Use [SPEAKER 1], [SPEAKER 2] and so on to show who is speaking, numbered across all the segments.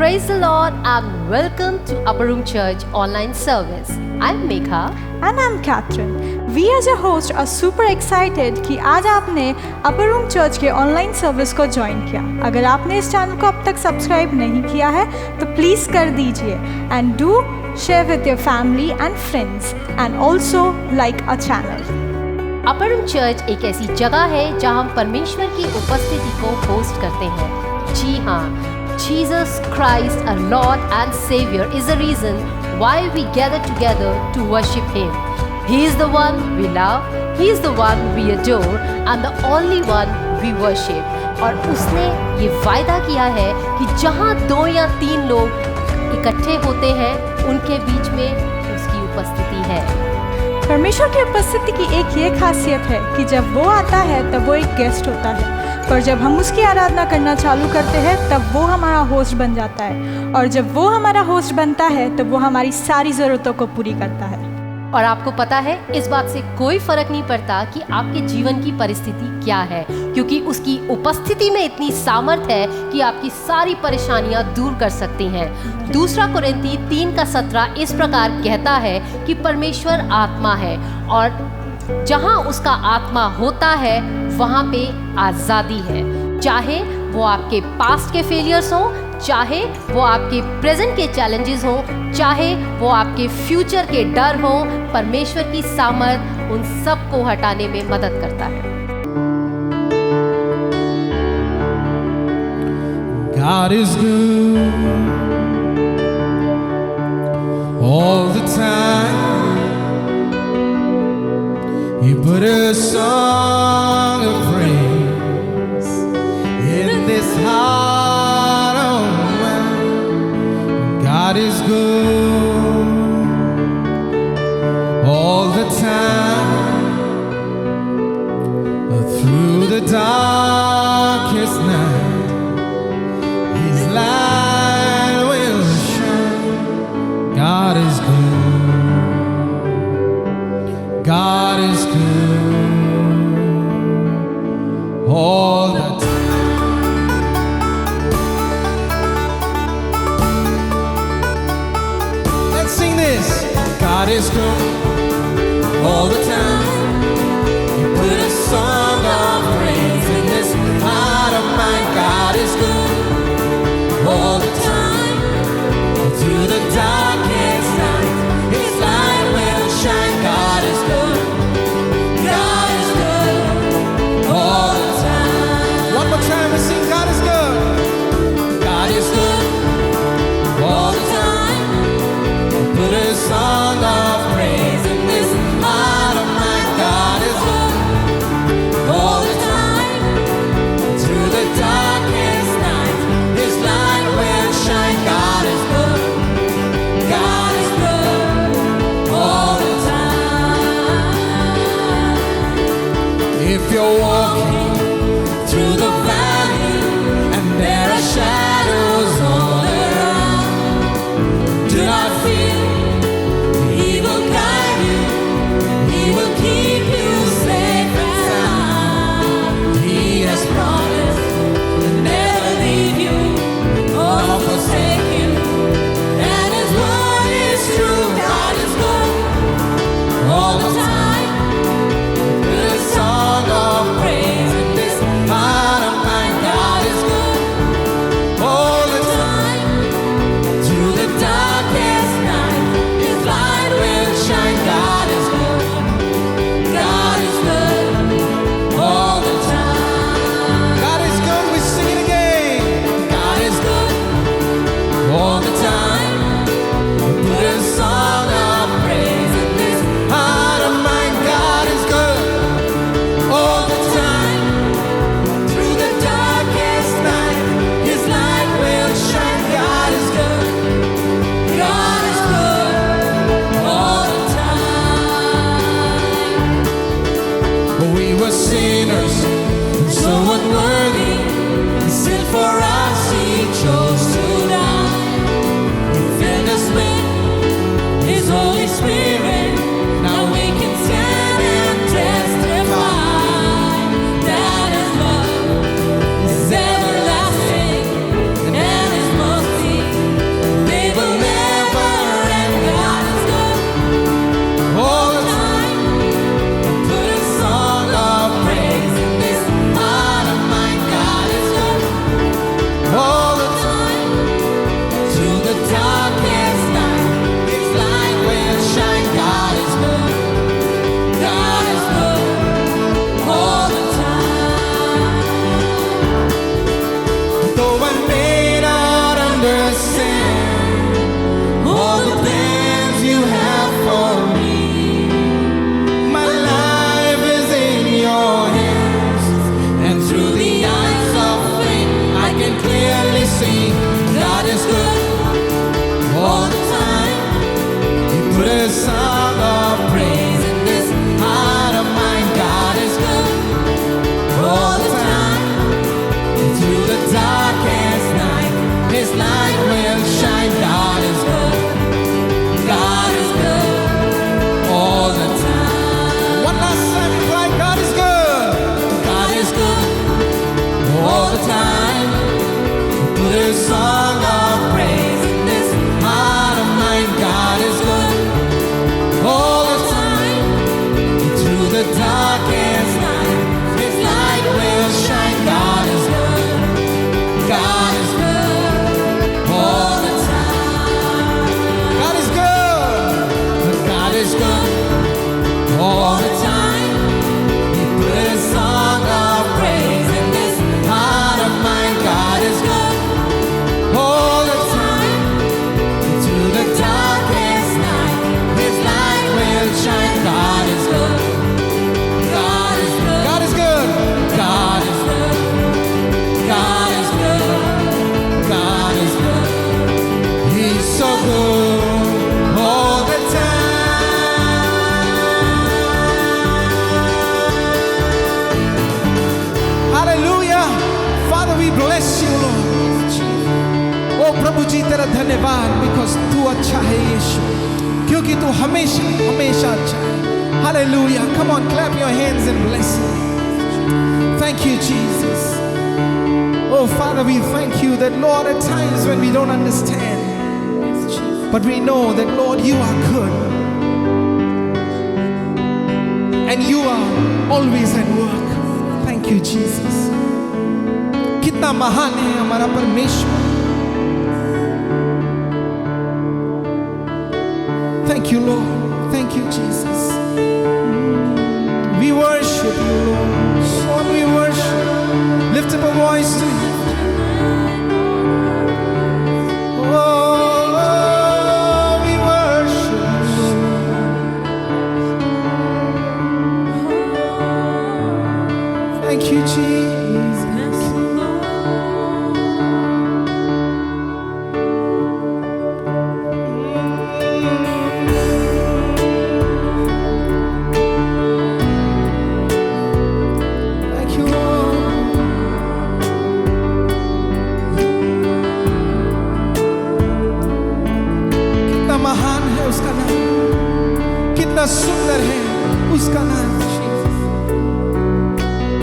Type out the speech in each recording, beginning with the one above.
[SPEAKER 1] Praise the Lord and welcome to Upper Room Church online service. I'm Megha
[SPEAKER 2] and I'm Catherine. We as your host are super excited कि आज आपने Upper Room Church के online service को join किया। अगर आपने इस channel को अब तक सब्सक्राइब नहीं किया है तो प्लीज़ कर दीजिए and do share with your family and friends and also like our channel.
[SPEAKER 1] Upper Room Church एक ऐसी जगह है जहां हम परमेश्वर की उपस्थिति को होस्ट करते हैं। जी हाँ, Jesus Christ, our Lord and Savior, is the reason why we gather together to worship Him. He is the one we love, He is the one we adore, and the only one we worship. और उसने ये वायदा किया है कि जहाँ 2 या 3 लोग इकट्ठे होते हैं, उनके बीच में उसकी उपस्थिति है।
[SPEAKER 2] परमेश्वर की उपस्थिति की एक ये खासियत है कि जब वो आता है तब वो एक गेस्ट होता है, पर जब हम उसकी आराधना करना चालू करते हैं तब वो हमारा होस्ट बन जाता है, और जब वो हमारा होस्ट बनता है तब वो हमारी सारी ज़रूरतों को पूरी करता है।
[SPEAKER 1] और आपको पता है, इस बात से कोई फर्क नहीं पड़ता कि आपके जीवन की परिस्थिति क्या है, क्योंकि उसकी उपस्थिति में इतनी सामर्थ है कि आपकी सारी परेशानियां दूर कर सकती हैं। 2 कोरिन्थी 3:17 इस प्रकार कहता है कि परमेश्वर आत्मा है और जहां उसका आत्मा होता है वहां पे आज़ादी है। चाहे वो आपके पास्ट के फेलियर्स हों, चाहे वो आपके प्रेजेंट के चैलेंजेस हों, चाहे वो आपके फ्यूचर के डर हों, परमेश्वर की सामर्थ उन सब को हटाने में मदद करता है।
[SPEAKER 3] God is good all the time. He put a song of praise in this heart of mine. God is good all the time. Through the darkest night, His light will shine. God is good. God is good all the time. Let's sing this. God is good all the time. You put a song of praise in this heart of mine. God is good all the time. Through the darkest night, His light will shine. God is good. God is good all the time. One more time, we sing. God is good. God is good all the time. Put a song of praise in this heart of mine. God is good all the time. Through the darkest night, His light will shine. God is good. God is good all the time. If you're walking through the valley and there are shadows all around, do not fear. He will guide you. He will keep you safe and sound. He has promised to never leave you or forsake you, and His word is true. God is good all the time. With a song of praise in this heart of mine. God is good all the time. Through the darkest night, His light will shine. God is good. God is good all the time. God is good. We sing it again. God is good all the time. Put a song of praise in this heart of mine. God is good all the time. Through the darkest night, His light will shine. God is good. God is good all the time. We were sinners, so unworthy. Sin for us, He chose to die. He filled us with His Holy Spirit. Now we can stand and testify that His love is everlasting and His mercy
[SPEAKER 4] जी तेरा धन्यवाद, because तू अच्छा है यीशु, क्योंकि तू हमेशा हमेशा अच्छा है. Hallelujah. Come on, clap your hands and bless him. Thank you, Jesus. Oh, Father, we thank you that, Lord, at times when we don't understand, but we know that, Lord, you are good. And you are always at work. Thank you, Jesus. कितना महान है हमारा परमेश्वर. Thank you, Lord. Thank you, Jesus. We worship you, Lord. Lord, we worship. Lift up a voice to you. Oh, we worship you, Lord. Thank you, Jesus. Thank you, Lord. कितना महान है उसका नाम, कितना सुंदर है उसका नाम.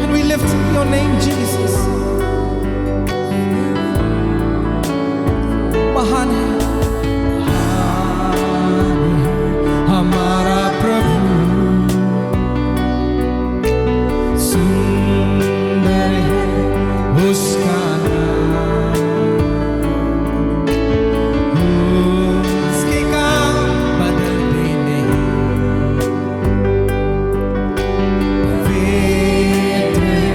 [SPEAKER 4] And we lift your name, Jesus. महान है हमारा प्रभु, सुंदर है उसका नाम. उसके काम बदलते नहीं, पवित्र है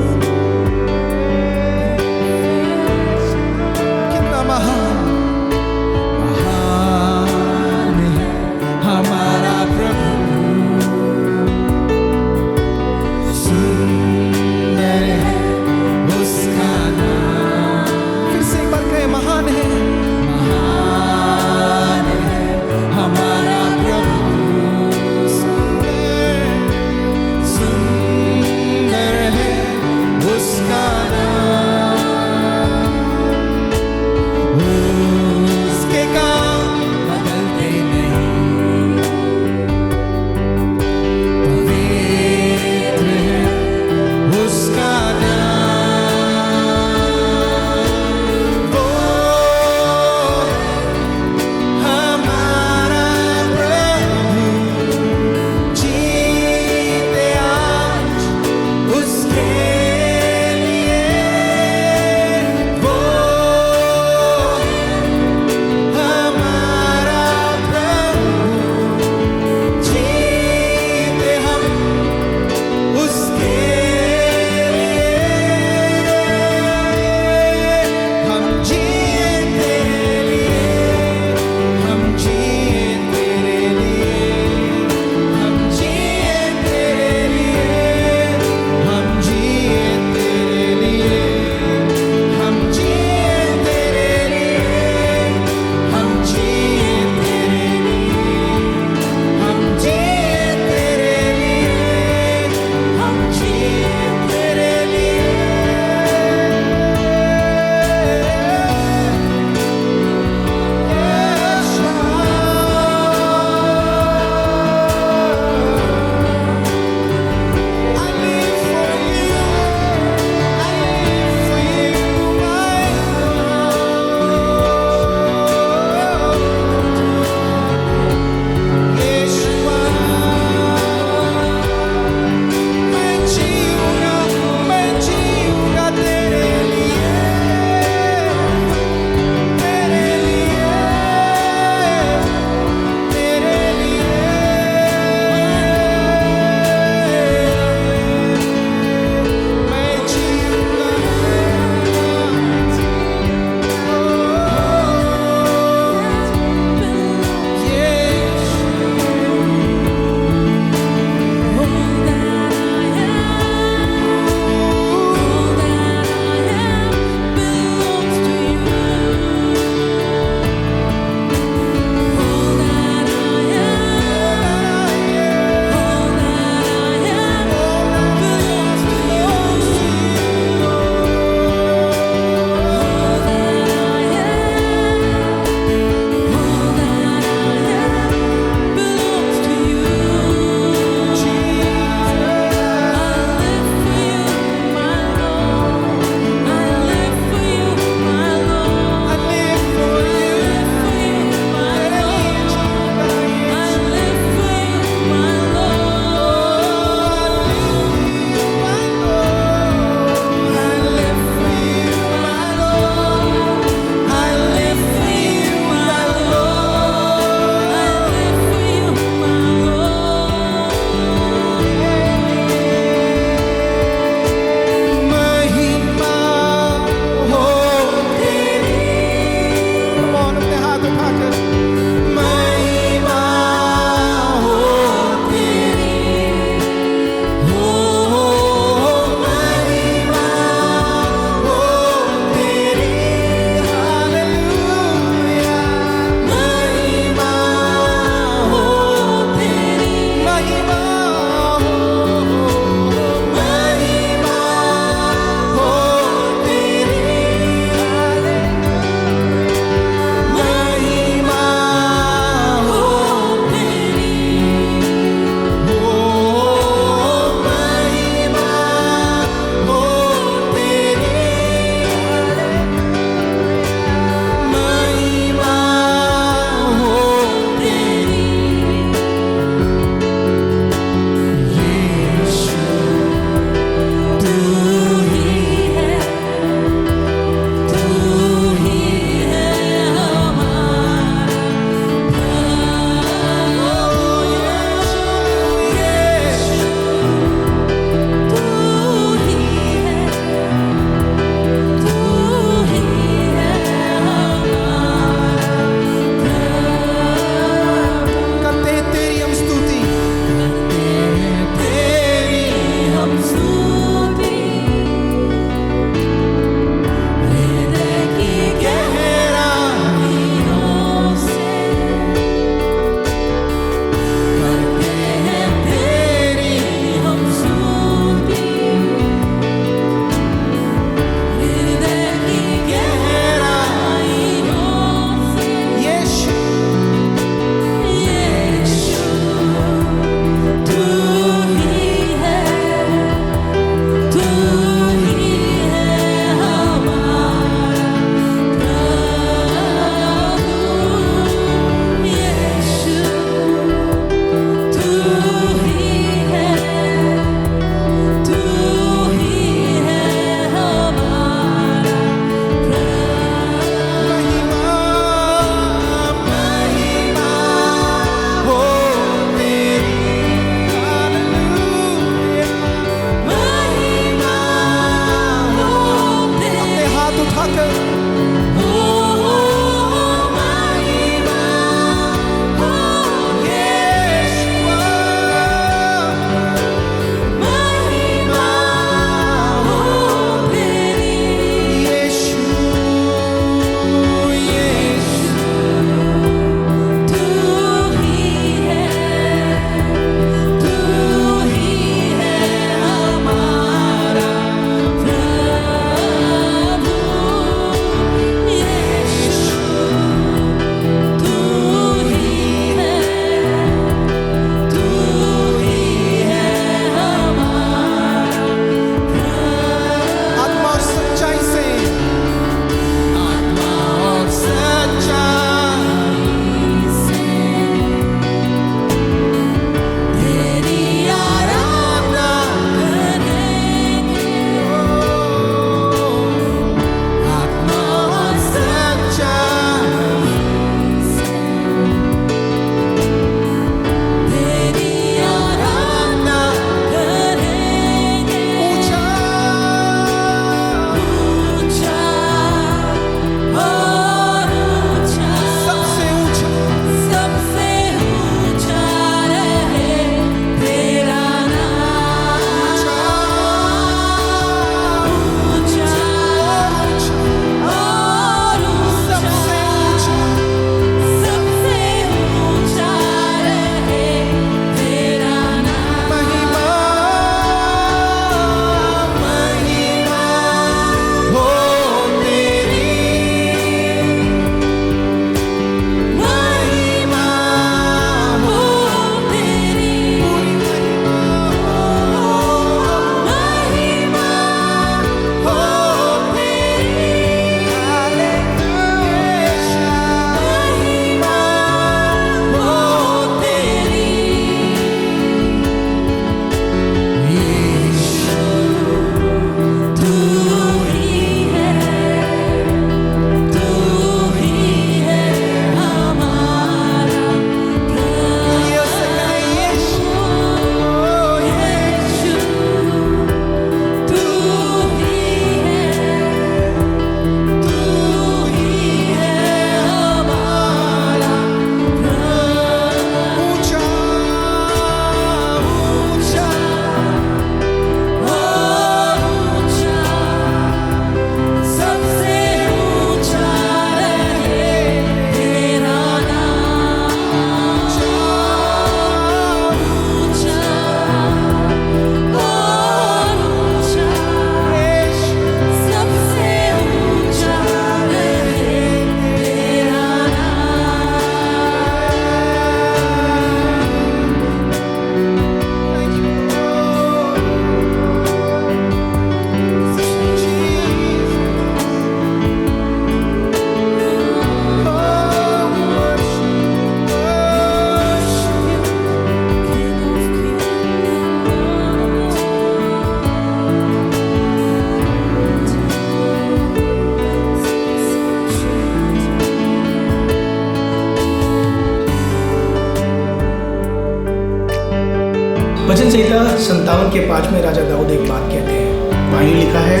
[SPEAKER 5] 57 के 5 में राजा दाऊद एक बात कहते हैं। वहाँ यूँ लिखा है,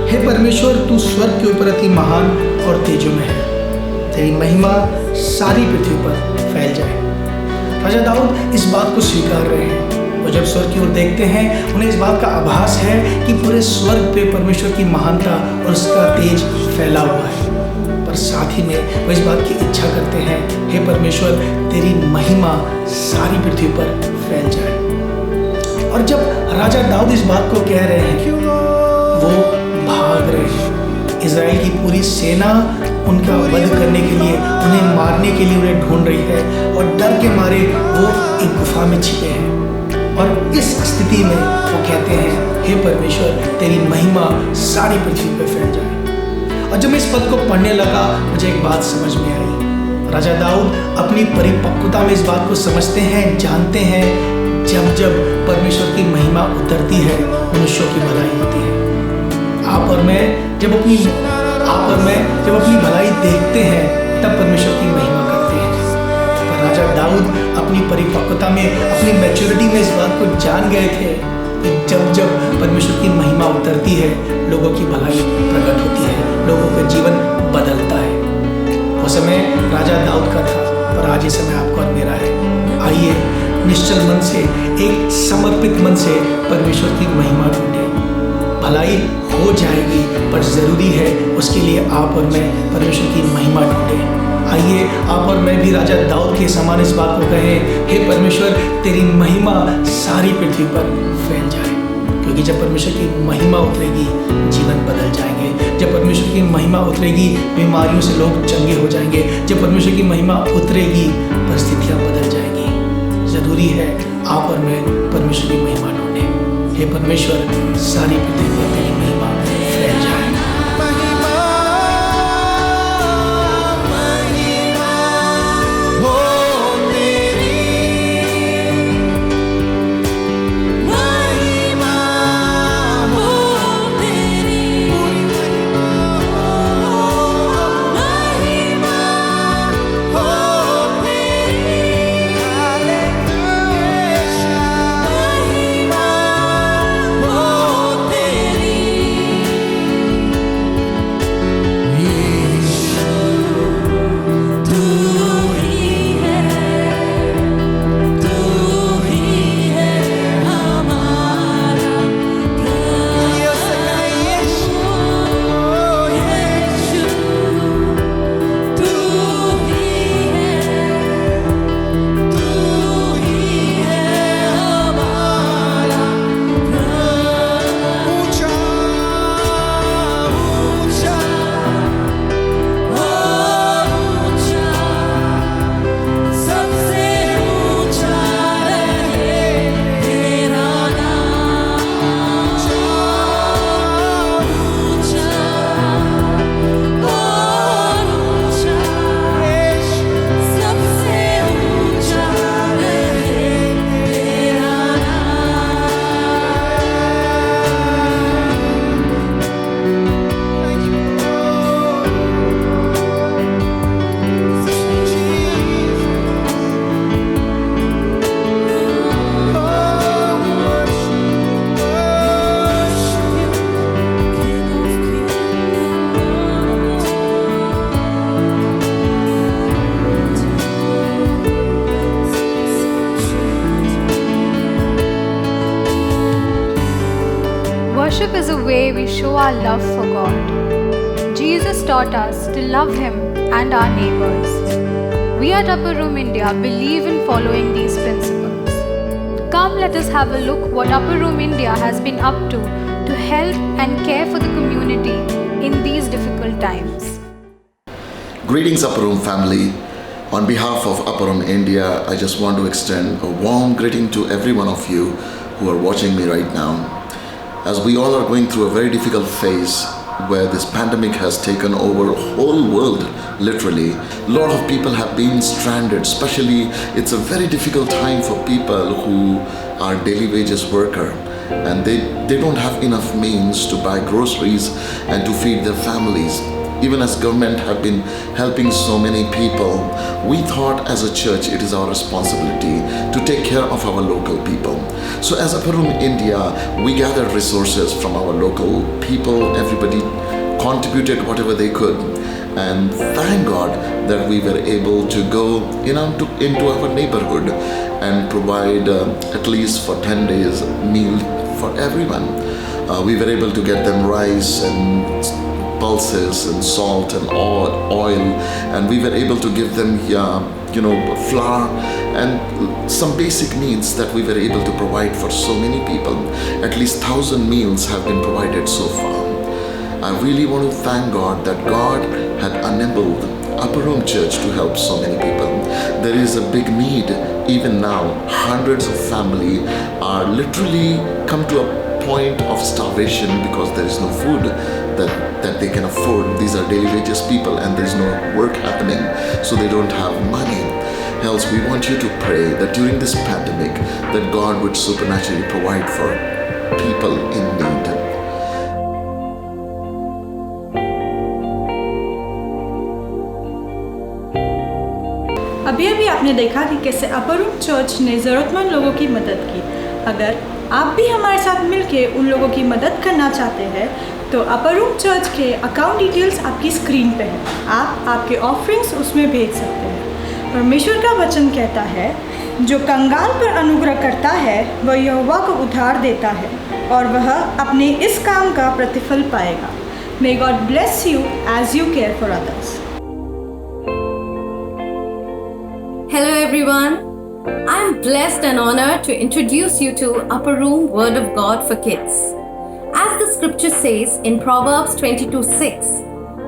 [SPEAKER 5] हे परमेश्वर, तू स्वर्ग के ऊपर अति महान और तेजो में है, तेरी महिमा सारी पृथ्वी पर फैल जाए। राजा दाऊद इस बात को स्वीकार रहे हैं। वो जब स्वर्ग की ओर देखते हैं, उन्हें इस बात का आभास है कि पूरे स्वर्ग पे परमेश्वर की महानता और उसका तेज फैला हुआ है। पर साथ ही में वो इस बात की इच्छा करते हैं, हे परमेश्वर, तेरी महिमा सारी पृथ्वी पर फैल जाए। और जब राजा दाऊद इस बात को कह रहे हैं, वो भाग रहे हैं। इज़राइल की पूरी सेना उनका वध करने के लिए, उन्हें मारने के लिए उन्हें ढूंढ रही है और डर के मारे वो एक गुफा में छिपे हैं। और इस स्थिति में वो कहते हैं, हे परमेश्वर, तेरी महिमा सारी पृथ्वी पर फैल जाए। और जब मैं इस पद को पढ़ने लगा, मुझे एक बात समझ में आई। राजा दाऊद अपनी परिपक्वता में इस बात को समझते हैं, जानते हैं, जब जब परमेश्वर की महिमा उतरती है, मनुष्यों की भलाई होती है। आप और मैं जब अपनी भलाई देखते हैं, तब परमेश्वर की महिमा करते हैं। पर राजा दाऊद अपनी परिपक्वता में, अपनी मैच्योरिटी में इस बात को जान गए थे कि जब जब परमेश्वर की महिमा उतरती है, लोगों की भलाई प्रकट होती है, लोगों का जीवन बदलता है। वो समय राजा दाऊद का था, पर आज ये समय आपका और मेरा है। आइए निश्चल मन से, एक समर्पित मन से परमेश्वर की महिमा ढूंढें। भलाई हो जाएगी, पर ज़रूरी है उसके लिए आप और मैं परमेश्वर की महिमा ढूंढें। आइए आप और मैं भी राजा दाऊद के समान इस बात को कहें, हे परमेश्वर, तेरी महिमा सारी पृथ्वी पर फैल जाए। क्योंकि जब परमेश्वर की महिमा उतरेगी, जीवन बदल जाएंगे। जब परमेश्वर की महिमा उतरेगी, बीमारियों से लोग चंगे हो जाएंगे। जब परमेश्वर की महिमा उतरेगी, परिस्थितियाँ बदल जाएंगी। ज़रूरी है आप और मैं परमेश्वर की महिमा ढूंढें। हे परमेश्वर, सारी पृथ्वी पर तेरी महिमा फैल जाए।
[SPEAKER 2] Worship is a way we show our love for God. Jesus taught us to love Him and our neighbors. We at Upper Room India believe in following these principles. Come, let us have a look what Upper Room India has been up to help and care for the community in these difficult times.
[SPEAKER 6] Greetings, Upper Room family. On behalf of Upper Room India, I just want to extend a warm greeting to every one of you who are watching me right now. As we all are going through a very difficult phase where this pandemic has taken over the whole world, literally, a lot of people have been stranded. Especially, it's a very difficult time for people who are daily wages worker and they don't have enough means to buy groceries and to feed their families. even as government have been helping so many people, we thought as a church it is our responsibility to take care of our local people. So as Upper Room India, we gathered resources from our local people. Everybody contributed whatever they could, and thank God that we were able to go into our neighborhood and provide at least for 10 days meal for everyone. We were able to get them rice and pulses and salt and oil, and we were able to give them flour and some basic needs that we were able to provide for so many people. At least 1,000 meals have been provided so far. I really want to thank God that God had enabled Upper Room Church to help so many people. There is a big need even now. Hundreds of families are literally come to a point of starvation because there is no food that they can afford. These are daily wages people and there is no work happening, so they don't have money. Else we want you to pray that during this pandemic that God would supernaturally provide for people in need.
[SPEAKER 2] अभी अभी आपने देखा कि कैसे अपर room church ने ज़रूरतमंद लोगों की मदद की। अगर आप भी हमारे साथ मिलके उन लोगों की मदद करना चाहते हैं तो अपर रूम चर्च के अकाउंट डिटेल्स आपकी स्क्रीन पे है। आप आपके ऑफरिंग्स उसमें भेज सकते हैं। परमेश्वर का वचन कहता है, जो कंगाल पर अनुग्रह करता है वह यहोवा को उधार देता है और वह अपने इस काम का प्रतिफल पाएगा। May God bless you as you care for others.
[SPEAKER 7] Hello everyone, I am blessed and honored to introduce you to Upper Room Word of God for Kids. As the scripture says in Proverbs 22:6,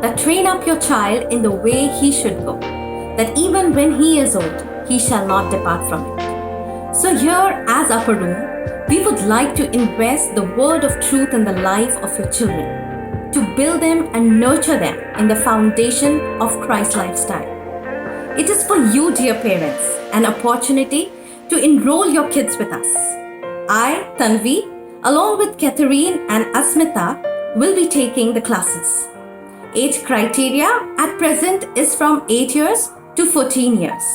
[SPEAKER 7] that train up your child in the way he should go, that even when he is old, he shall not depart from it. So here as Upper Room, we would like to invest the word of truth in the life of your children, to build them and nurture them in the foundation of Christ's lifestyle. It is for you, dear parents, an opportunity to enroll your kids with us. I, Tanvi, along with Catherine and Asmita, will be taking the classes. Age criteria at present is from 8 years to 14 years.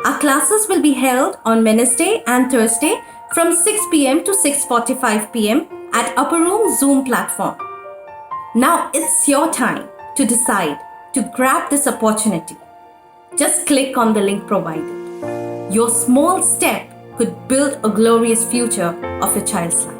[SPEAKER 7] Our classes will be held on Wednesday and Thursday from 6 p.m. to 6:45 p.m. at Upper Room Zoom platform. Now it's your time to decide to grab this opportunity. Just click on the link provided. Your small step could build a glorious future of your child's life.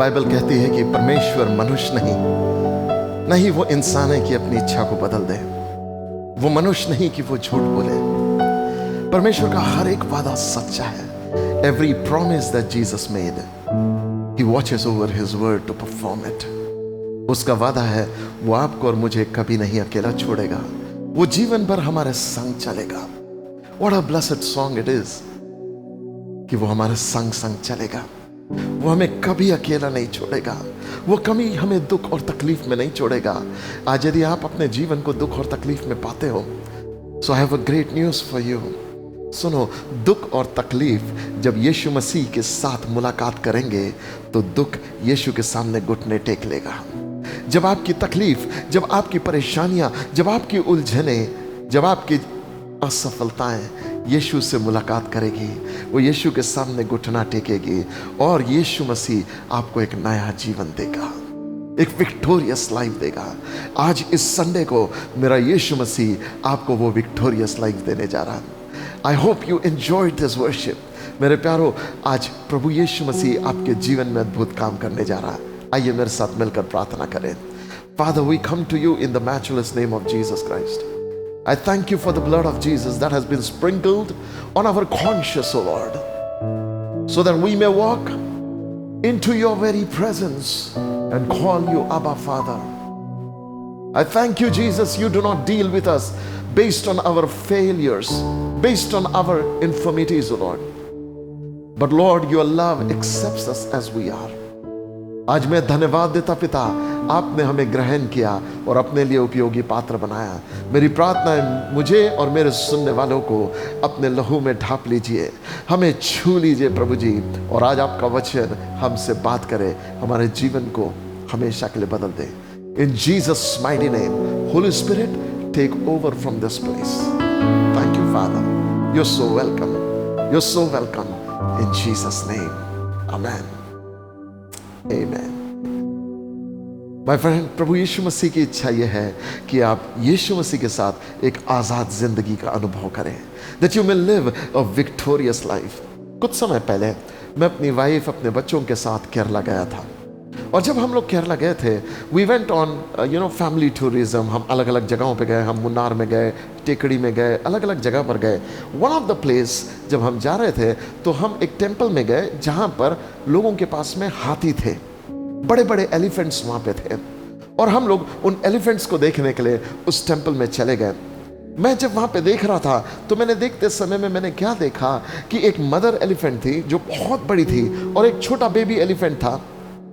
[SPEAKER 6] Bible कहती है कि परमेश्वर मनुष्य नहीं वो इंसान है कि अपनी इच्छा को बदल दे। वो मनुष्य नहीं कि वो झूठ बोले। परमेश्वर का हर एक वादा सच्चा है। Every promise that Jesus made, He watches over His word to perform it. उसका वादा है वो आपको और मुझे कभी नहीं अकेला छोड़ेगा। वो जीवन भर हमारे संग चलेगा। What a blessed song it is कि वो हमारे संग चलेगा। वो हमें कभी अकेला नहीं छोड़ेगा। वो कभी हमें दुख और तकलीफ में नहीं छोड़ेगा। आज यदि आप अपने जीवन को दुख और तकलीफ में पाते हो, so I have a great news for you. सुनो, दुख और तकलीफ जब यीशु मसीह के साथ मुलाकात करेंगे तो दुख यीशु के सामने घुटने टेक लेगा। जब आपकी तकलीफ, जब आपकी परेशानियां, जब आपकी उलझने, जब आपकी असफलताएं यीशु से मुलाकात करेगी, वो यीशु के सामने घुटना टेकेगी और यीशु मसीह आपको एक नया जीवन देगा, एक विक्टोरियस लाइफ देगा। आज इस संडे को मेरा यीशु मसीह आपको वो विक्टोरियस लाइफ देने जा रहा है। I hope you enjoyed this worship. मेरे प्यारो, आज प्रभु यीशु मसीह आपके जीवन में अद्भुत काम करने जा रहा है। आइए मेरे साथ मिलकर प्रार्थना करें। Father, we come to you in the matchless name of Jesus Christ. I thank you for the blood of Jesus that has been sprinkled on our conscience, O Lord, so that we may walk into your very presence and call you Abba, Father. I thank you, Jesus, you do not deal with us based on our failures, based on our infirmities, O Lord. But Lord, your love accepts us as we are. आज मैं धन्यवाद देता पिता, आपने हमें ग्रहण किया और अपने लिए उपयोगी पात्र बनाया। मेरी प्रार्थना है मुझे और मेरे सुनने वालों को अपने लहू में ढाप लीजिए, हमें छू लीजिए प्रभु जी, और आज आपका वचन हमसे बात करे, हमारे जीवन को हमेशा के लिए बदल दे। In Jesus' mighty name, Holy Spirit, take over from this place. Thank you, Father. You're so welcome. You're so welcome. In Jesus' name. Amen. Amen. My friend, प्रभु यीशु मसीह की इच्छा यह है कि आप यीशु मसीह के साथ एक आज़ाद जिंदगी का अनुभव करें। That you may live a victorious life. कुछ समय पहले मैं अपनी वाइफ, अपने बच्चों के साथ केरला गया था। और जब हम लोग केरला गए थे, we went on family tourism. हम अलग अलग जगहों पे गए, हम मुन्नार में गए, टेकड़ी में गए, अलग अलग जगह पर गए। वन ऑफ द प्लेस जब हम जा रहे थे तो हम एक टेम्पल में गए जहाँ पर लोगों के पास में हाथी थे, बड़े बड़े एलिफेंट्स वहाँ पे थे, और हम लोग उन एलिफेंट्स को देखने के लिए उस टेम्पल में चले गए। मैं जब वहाँ पे देख रहा था तो मैंने देखते समय में मैंने क्या देखा कि एक मदर एलिफेंट थी जो बहुत बड़ी थी और एक छोटा बेबी एलिफेंट था।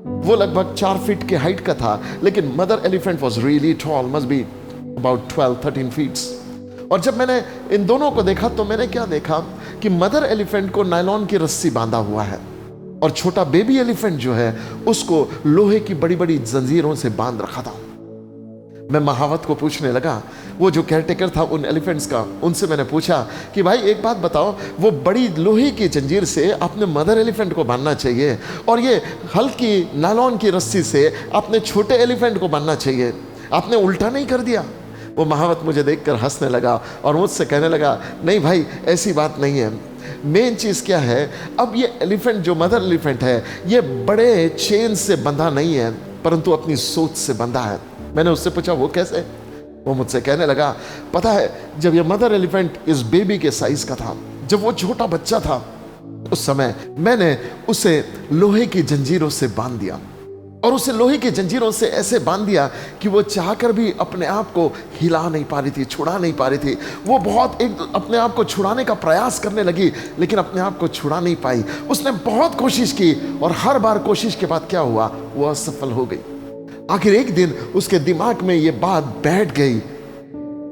[SPEAKER 6] वो लगभग 4 फीट के हाइट का था, लेकिन mother elephant was really tall, must be about 12-13 feets. और जब मैंने इन दोनों को देखा तो मैंने क्या देखा कि मदर एलिफेंट को नायलॉन की रस्सी बांधा हुआ है और छोटा बेबी एलिफेंट जो है उसको लोहे की बड़ी बड़ी जंजीरों से बांध रखा था। मैं महावत को पूछने लगा, वो जो केयरटेकर था उन एलिफेंट्स का, उनसे मैंने पूछा कि भाई एक बात बताओ, वो बड़ी लोहे की जंजीर से अपने मदर एलिफेंट को बांधना चाहिए और ये हल्की नायलॉन की रस्सी से अपने छोटे एलिफेंट को बांधना चाहिए, आपने उल्टा नहीं कर दिया? वो महावत मुझे देखकर हंसने लगा और मुझसे कहने लगा, नहीं भाई ऐसी बात नहीं है। मेन चीज़ क्या है, अब ये एलिफेंट जो मदर एलिफेंट है ये बड़े चेन से बंधा नहीं है परंतु अपनी सोच से बंधा है। मैंने उससे पूछा वो कैसे? वो मुझसे कहने लगा, पता है जब ये मदर एलिफेंट इस बेबी के साइज का था, जब वो छोटा बच्चा था, उस समय मैंने उसे लोहे की जंजीरों से बांध दिया और उसे लोहे की जंजीरों से ऐसे बांध दिया कि वो चाहकर भी अपने आप को हिला नहीं पा रही थी, छुड़ा नहीं पा रही थी। वो बहुत अपने आप को छुड़ाने का प्रयास करने लगी लेकिन अपने आप को छुड़ा नहीं पाई। उसने बहुत कोशिश की और हर बार कोशिश के बाद क्या हुआ, वो असफल हो गई। आखिर एक दिन उसके दिमाग में ये बात बैठ गई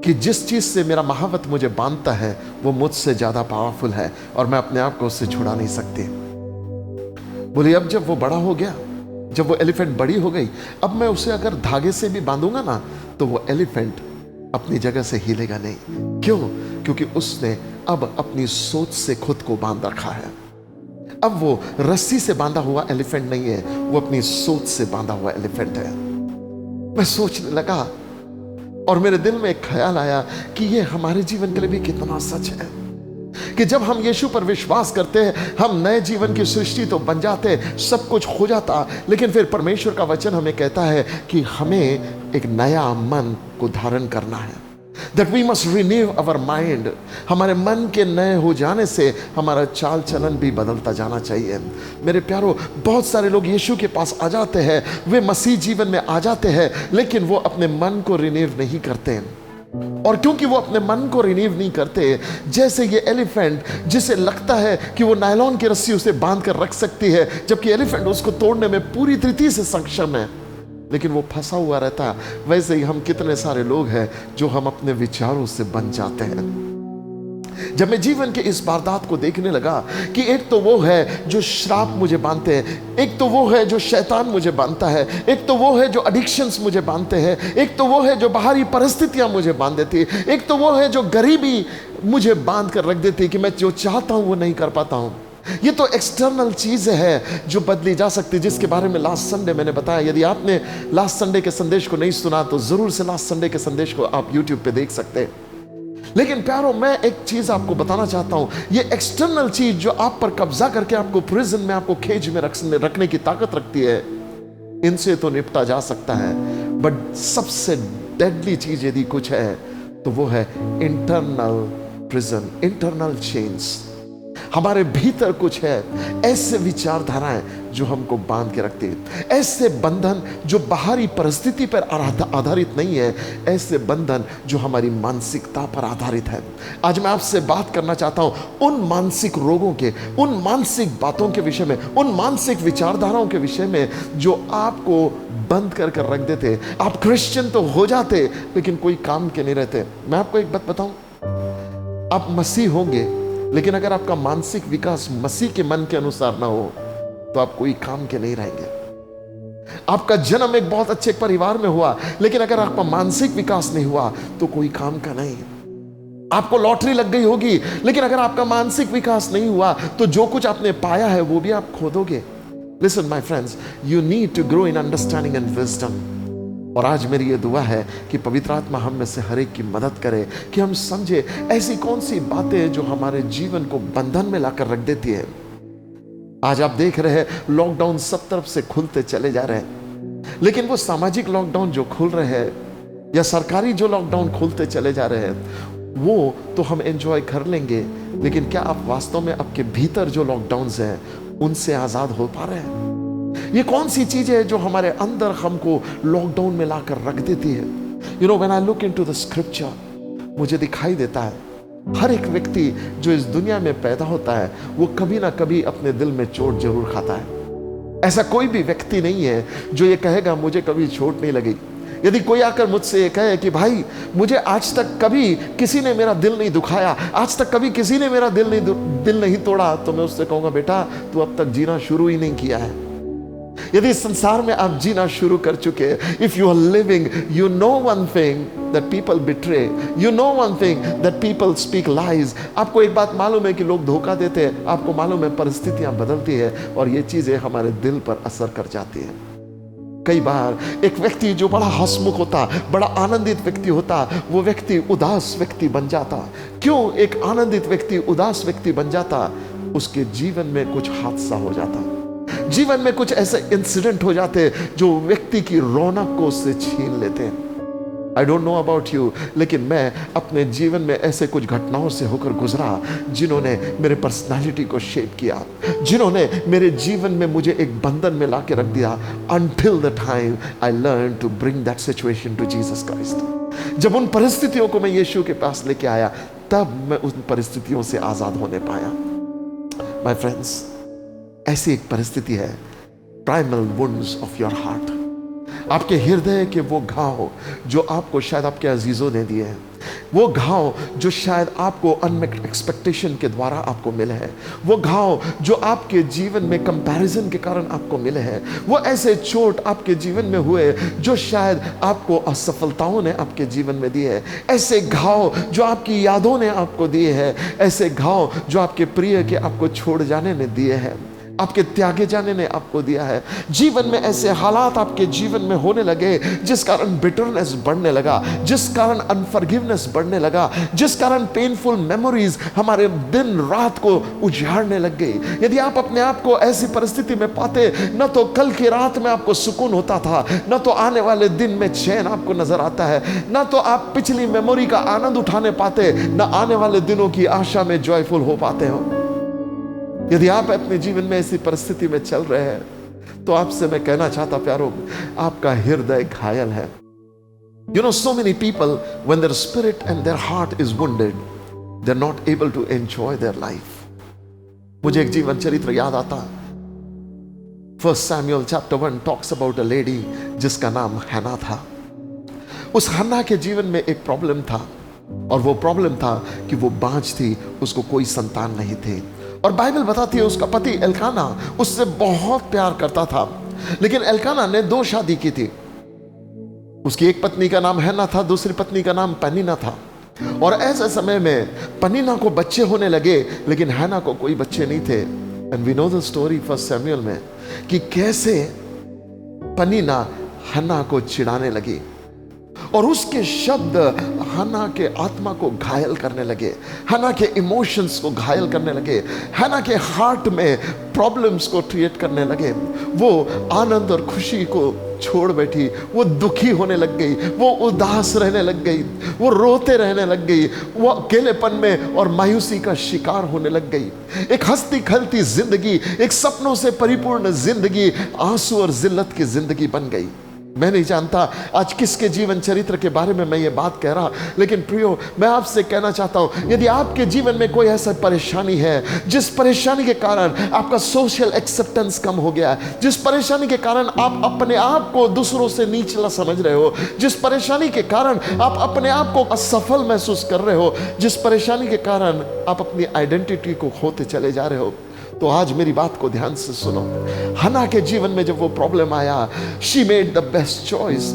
[SPEAKER 6] कि जिस चीज से मेरा महावत मुझे बांधता है वो मुझसे ज्यादा पावरफुल है और मैं अपने आप को उससे छुड़ा नहीं सकती। बोली अब जब वो बड़ा हो गया, जब वो एलिफेंट बड़ी हो गई, अब मैं उसे अगर धागे से भी बांधूंगा ना तो वो एलिफेंट अपनी जगह से हिलेगा नहीं। क्यों? क्योंकि उसने अब अपनी सोच से खुद को बांध रखा है। अब वो रस्सी से बांधा हुआ एलिफेंट नहीं है, वो अपनी सोच से बांधा हुआ एलिफेंट है। मैं सोचने लगा और मेरे दिल में एक ख्याल आया कि ये हमारे जीवन के लिए भी कितना सच है कि जब हम यीशु पर विश्वास करते हैं हम नए जीवन की सृष्टि तो बन जाते हैं, सब कुछ हो जाता, लेकिन फिर परमेश्वर का वचन हमें कहता है कि हमें एक नया मन को धारण करना है। That we must renew our mind। हमारे मन के नए हो जाने से हमारा चाल चलन भी बदलता जाना चाहिए। मेरे प्यारो, बहुत सारे लोग यीशु के पास आ जाते हैं, वे मसीह जीवन में आ जाते हैं, लेकिन वो अपने मन को रिन्यू नहीं करते। और क्योंकि वो अपने मन को रिन्यू नहीं करते, जैसे ये एलिफेंट जिसे लगता है कि वो नायलॉन की रस्सी उसे बांध कर रख सकती है, जबकि एलिफेंट उसको तोड़ने में पूरी तरीके से सक्षम है, लेकिन वो फंसा हुआ रहता, वैसे ही हम कितने सारे लोग हैं जो हम अपने विचारों से बन जाते हैं। जब मैं जीवन के इस वारदात को देखने लगा कि एक तो वो है जो श्राप मुझे बांधते हैं, एक तो वो है जो शैतान मुझे बांधता है, एक तो वो है जो एडिक्शंस मुझे बांधते हैं, एक तो वो है जो बाहरी परिस्थितियां मुझे बांध देती है, एक तो वो है जो गरीबी मुझे बांध कर रख देती है कि मैं जो चाहता हूं वो नहीं कर पाता हूं। ये तो एक्सटर्नल चीज़ है जो बदली जा सकती, जिसके बारे में लास्ट संडे मैंने बताया। यदि आपने लास्ट संडे के संदेश को नहीं सुना तो जरूर से लास्ट संडे के संदेश को आप YouTube पे देख सकते हैं। लेकिन प्यारो, मैं एक चीज आपको बताना चाहता हूं, ये एक्सटर्नल चीज जो आप पर कब्जा करके आपको प्रिजन में, आपको केज में रखने की ताकत रखती है, इनसे तो निपटा जा सकता है, बट सबसे डेडली चीज यदि कुछ है तो वो है इंटरनल प्रिजन, इंटरनल चेन्स। हमारे भीतर कुछ है, ऐसे विचारधाराएं जो हमको बांध के रखती है, ऐसे बंधन जो बाहरी परिस्थिति पर आधारित नहीं है, ऐसे बंधन जो हमारी मानसिकता पर आधारित है। आज मैं आपसे बात करना चाहता हूं उन मानसिक रोगों के, उन मानसिक बातों के विषय में, उन मानसिक विचारधाराओं के विषय में जो आपको बंद कर रख देते। आप क्रिश्चियन तो हो जाते लेकिन कोई काम के नहीं रहते। मैं आपको एक बात बताऊं, आप मसीह होंगे लेकिन अगर आपका मानसिक विकास मसीह के मन के अनुसार ना हो तो आप कोई काम के नहीं रहेंगे। आपका जन्म एक बहुत अच्छे परिवार में हुआ, लेकिन अगर आपका मानसिक विकास नहीं हुआ तो कोई काम का नहीं। आपको लॉटरी लग गई होगी, लेकिन अगर आपका मानसिक विकास नहीं हुआ तो जो कुछ आपने पाया है वो भी आप खो दोगे। Listen my friends, you need to grow in understanding and wisdom। और आज मेरी ये दुआ है कि पवित्र आत्मा हम में से हर एक की मदद करे कि हम समझे ऐसी कौन सी बातें जो हमारे जीवन को बंधन में लाकर रख देती है। आज आप देख रहे हैं लॉकडाउन सब तरफ से खुलते चले जा रहे हैं, लेकिन वो सामाजिक लॉकडाउन जो खुल रहे हैं या सरकारी जो लॉकडाउन खुलते चले जा रहे हैं वो तो हम एंजॉय कर लेंगे, लेकिन क्या आप वास्तव में आपके भीतर जो लॉकडाउन्स हैं उनसे आजाद हो पा रहे हैं? ये कौन सी चीज है जो हमारे अंदर हमको लॉकडाउन में लाकर रख देती है? You know, when I look into the scripture, मुझे दिखाई देता है हर एक व्यक्ति जो इस दुनिया में पैदा होता है वो कभी ना कभी अपने दिल में चोट जरूर खाता है। ऐसा कोई भी व्यक्ति नहीं है जो ये कहेगा मुझे कभी चोट नहीं लगी। यदि कोई आकर मुझसे ये कहे कि भाई मुझे आज तक कभी किसी ने मेरा दिल नहीं दुखाया, आज तक कभी किसी ने मेरा दिल नहीं तोड़ा, तो मैं उससे कहूंगा बेटा तू अब तक जीना शुरू ही नहीं किया है। यदि इस संसार में आप जीना शुरू कर चुके, if you are living, you know one thing that people betray, you know one thing that people speak lies. आपको एक बात मालूम है कि लोग धोखा देते हैं, आपको मालूम है परिस्थितियां बदलती है और ये चीजें हमारे दिल पर असर कर जाती है। कई बार एक व्यक्ति जो बड़ा हंसमुख होता, बड़ा आनंदित व्यक्ति होता, वो व्यक्ति उदास व्यक्ति बन जाता। क्यों एक आनंदित व्यक्ति उदास व्यक्ति बन जाता? उसके जीवन में कुछ हादसा हो जाता, जीवन में कुछ ऐसे इंसिडेंट हो जाते जो व्यक्ति की रौनक को उससे छीन लेते हैं। I don't know about you, लेकिन मैं अपने जीवन में ऐसे कुछ घटनाओं से होकर गुजरा जिन्होंने मेरे पर्सनालिटी को शेप किया, जिन्होंने मेरे जीवन में मुझे एक बंधन में ला के रख दिया, until the time I learned to bring that situation to Jesus Christ। जब उन परिस्थितियों को मैं यीशु के पास लेके आया, तब मैं उन परिस्थितियों से आजाद होने पाया। माय फ्रेंड्स, ऐसी एक परिस्थिति है primal wounds of your heart. आपके हृदय के वो घाव जो आपको शायद आपके अजीजों ने दिए हैं, वो घाव जो शायद आपको अनमेट एक्सपेक्टेशन के द्वारा आपको मिले हैं, वो घाव जो आपके जीवन में कंपैरिजन के कारण आपको मिले हैं, वो ऐसे चोट आपके जीवन में हुए जो शायद आपको असफलताओं ने आपके जीवन में दिए हैं, ऐसे घाव जो आपकी यादों ने आपको दिए हैं, ऐसे घाव जो आपके प्रिय के आपको छोड़ जाने ने दिए हैं।
[SPEAKER 8] आपके त्यागे जाने ने आपको दिया है। जीवन में ऐसे हालात आपके जीवन में होने लगे जिस कारण बिटरनेस बढ़ने लगा, जिस कारण अनफॉरगिवनेस बढ़ने लगा, जिस कारण पेनफुल मेमोरीज हमारे दिन रात को उजाड़ने लग गई। यदि आप अपने आप को ऐसी परिस्थिति में पाते, न तो कल की रात में आपको सुकून होता था, न तो आने वाले दिन में चैन आपको नजर आता है, न तो आप पिछली मेमोरी का आनंद उठाने पाते, न आने वाले दिनों की आशा में जॉयफुल हो पाते हो। यदि आप अपने जीवन में ऐसी परिस्थिति में चल रहे हैं तो आपसे मैं कहना चाहता प्यारों, आपका हृदय घायल है। You know, so many people, when their spirit and their heart is wounded, they're not able to enjoy their life. मुझे एक जीवन चरित्र याद आता। 1 Samuel chapter 1 talks about a lady जिसका नाम हन्ना था। उस हन्ना के जीवन में एक प्रॉब्लम था, और वो प्रॉब्लम था कि वो बांझ थी, उसको कोई संतान नहीं थे। और बाइबल बताती है उसका पति एल्काना उससे बहुत प्यार करता था, लेकिन एल्काना ने 2 शादी की थी। उसकी एक पत्नी का नाम हन्ना था, दूसरी पत्नी का नाम पनीना था। और ऐसे समय में पनीना को बच्चे होने लगे, लेकिन हन्ना को कोई बच्चे नहीं थे। And we know the story 1 Samuel में कि कैसे पनीना हन्ना को चिढ़ाने लगी, और उसके शब्द हन्ना के आत्मा को घायल करने लगे, हन्ना के इमोशंस को घायल करने लगे, हन्ना के हार्ट में प्रॉब्लम्स को क्रिएट करने लगे। वो आनंद और खुशी को छोड़ बैठी, वो दुखी होने लग गई, वो उदास रहने लग गई, वो रोते रहने लग गई, वो अकेलेपन में और मायूसी का शिकार होने लग गई। एक हंसती खेलती जिंदगी, एक सपनों से परिपूर्ण जिंदगी आंसू और जिल्लत की जिंदगी बन गई। मैं नहीं जानता आज किसके जीवन चरित्र के बारे में मैं ये बात कह रहा, लेकिन प्रियो, मैं आपसे कहना चाहता हूं, यदि आपके जीवन में कोई ऐसा परेशानी है जिस परेशानी के कारण आपका सोशल एक्सेप्टेंस कम हो गया है, जिस परेशानी के कारण आप अपने आप को दूसरों से नीचला समझ रहे हो, जिस परेशानी के कारण आप अपने आप को असफल महसूस कर रहे हो, जिस परेशानी के कारण आप अपनी आइडेंटिटी को खोते चले जा रहे हो, तो आज मेरी बात को ध्यान से सुनो। हन्ना के जीवन में जब वो प्रॉब्लम आया, she made the best choice.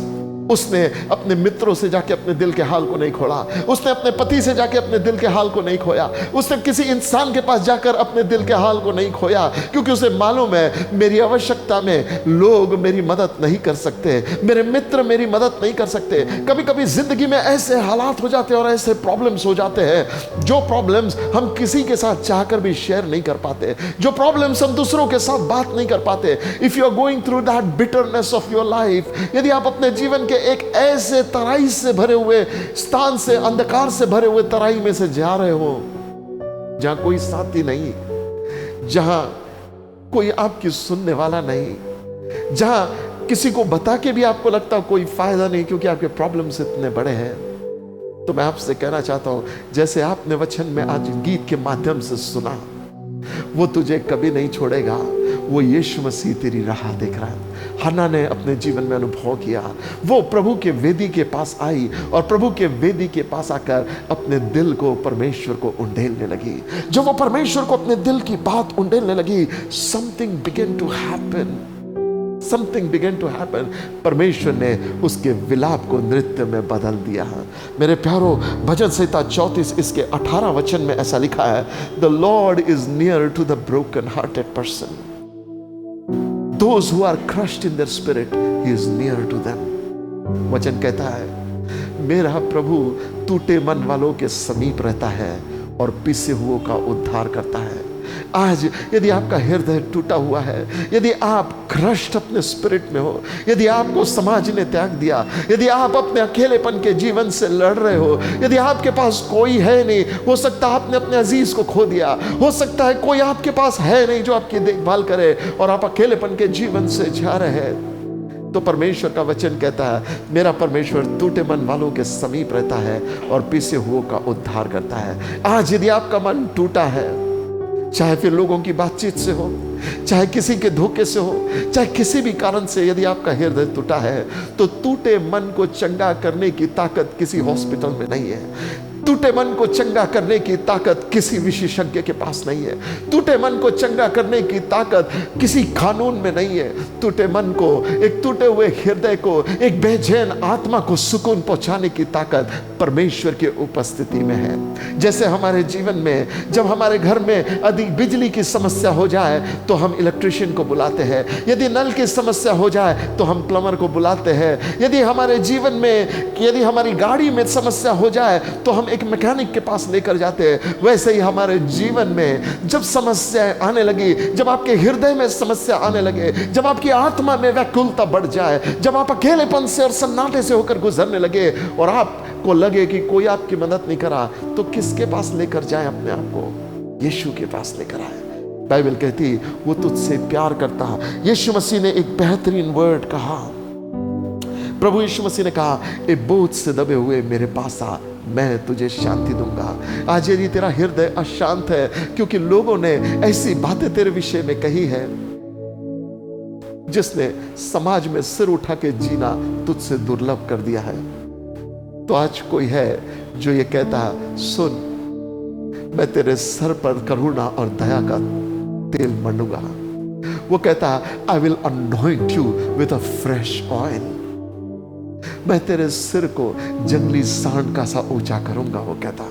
[SPEAKER 8] उसने अपने मित्रों से जाके अपने दिल के हाल को नहीं खोला, उसने अपने पति से जाके अपने दिल के हाल को नहीं खोया, उसने किसी इंसान के पास जाकर अपने दिल के हाल को नहीं खोया, क्योंकि उसे मालूम है मेरी आवश्यकता में लोग मेरी मदद नहीं कर सकते, मेरे मित्र मेरी मदद नहीं कर सकते। कभी कभी जिंदगी में ऐसे हालात हो जाते हैं और ऐसे प्रॉब्लम्स हो जाते हैं, जो प्रॉब्लम्स हम किसी के साथ चाहकर भी शेयर नहीं कर पाते, जो प्रॉब्लम्स हम दूसरों के साथ बात नहीं कर पाते। If you are going through that bitterness of your life, यदि आप अपने जीवन के एक ऐसे तराई से भरे हुए स्थान से, अंधकार से भरे हुए तराई में से जा रहे हो, जहां कोई साथी नहीं, जहां कोई आपकी सुनने वाला नहीं, जहां किसी को बता के भी आपको लगता कोई फायदा नहीं क्योंकि आपके प्रॉब्लम्स इतने बड़े हैं, तो मैं आपसे कहना चाहता हूं, जैसे आपने वचन में आज गीत के माध्यम से सुना, वो तुझे कभी नहीं छोड़ेगा। वो यीशु मसीह तेरी राह देख रहा है। हन्ना ने अपने जीवन में अनुभव किया, वो प्रभु के वेदी के पास आई और प्रभु के वेदी के पास आकर अपने दिल को परमेश्वर को उंडेलने लगी। जब वो परमेश्वर को अपने दिल की बात उंडेलने लगी, something began to happen, something began to happen. परमेश्वर ने उसके विलाप को नृत्य में बदल दिया। मेरे प्यारो, भजन संहिता 34 इसके 18 वचन में ऐसा लिखा है, the Lord is near to the broken hearted person, those who are crushed in their spirit, he is near to them। वचन कहता है, मेरा प्रभु टूटे मन वालों के समीप रहता है और पिसे हुओं का उद्धार करता है। आज यदि आपका हृदय टूटा हुआ है, यदि आप क्रश्ड अपने स्पिरिट में हो, यदि आपको समाज ने त्याग दिया, यदि आप अपने अकेलेपन के जीवन से लड़ रहे हो, यदि आपके पास कोई है नहीं, हो सकता है आपने अपने अजीज को खो दिया, हो सकता है कोई आपके पास है नहीं जो आपकी देखभाल करे और आप अकेलेपन के जीवन से जा रहे हैं, तो परमेश्वर का वचन कहता है, मेरा परमेश्वर टूटे मन वालों के समीप रहता है और पिसे हुओं का उद्धार करता है। आज यदि आपका मन टूटा है, चाहे फिर लोगों की बातचीत से हो, चाहे किसी के धोखे से हो, चाहे किसी भी कारण से यदि आपका हृदय टूटा है, तो टूटे मन को चंगा करने की ताकत किसी हॉस्पिटल में नहीं है। टूटे मन को चंगा करने की ताकत किसी विशेषज्ञ के पास नहीं है। टूटे मन को चंगा करने की ताकत किसी कानून में नहीं है। टूटे मन को, एक टूटे हुए हृदय को, एक बेचैन आत्मा को सुकून पहुंचाने की ताकत परमेश्वर की उपस्थिति में है। जैसे हमारे जीवन में जब हमारे घर में अधिक बिजली की समस्या हो जाए तो हम इलेक्ट्रिशियन को बुलाते हैं, यदि नल की समस्या हो जाए तो हम प्लम्बर को बुलाते हैं, यदि हमारे जीवन में, यदि हमारी गाड़ी में समस्या हो जाए तो हम एक मैकेनिक के पास लेकर जाते हैं। वैसे ही हमारे जीवन में जब समस्याएं आने लगी, जब आपके हृदय में समस्या आने लगे, जब आपकी आत्मा में व्याकुलता बढ़ जाए, जब आप अकेलेपन से और सन्नाटे से होकर गुजरने लगे और आपको लगे कि कोई आपकी मदद नहीं करा, तो किसके पास लेकर जाए अपने आप को? यीशु के पास लेकर आए। बाइबल कहती वो तुझसे प्यार करता। यीशु मसीह ने एक बेहतरीन वर्ड कहा। प्रभु यीशु मसीह ने कहा, ए बोझ से दबे हुए मेरे पास आ, मैं तुझे शांति दूंगा। आज यदि तेरा हृदय अशांत है क्योंकि लोगों ने ऐसी बातें तेरे विषय में कही है जिसने समाज में सिर उठा के जीना तुझसे दुर्लभ कर दिया है, तो आज कोई है जो ये कहता है, सुन, मैं तेरे सर पर करुणा और दया का तेल मलूंगा। वो कहता है, I will anoint you with a fresh oil. मैं तेरे सिर को जंगली सांड का सा ऊंचा करूंगा। वो कहता,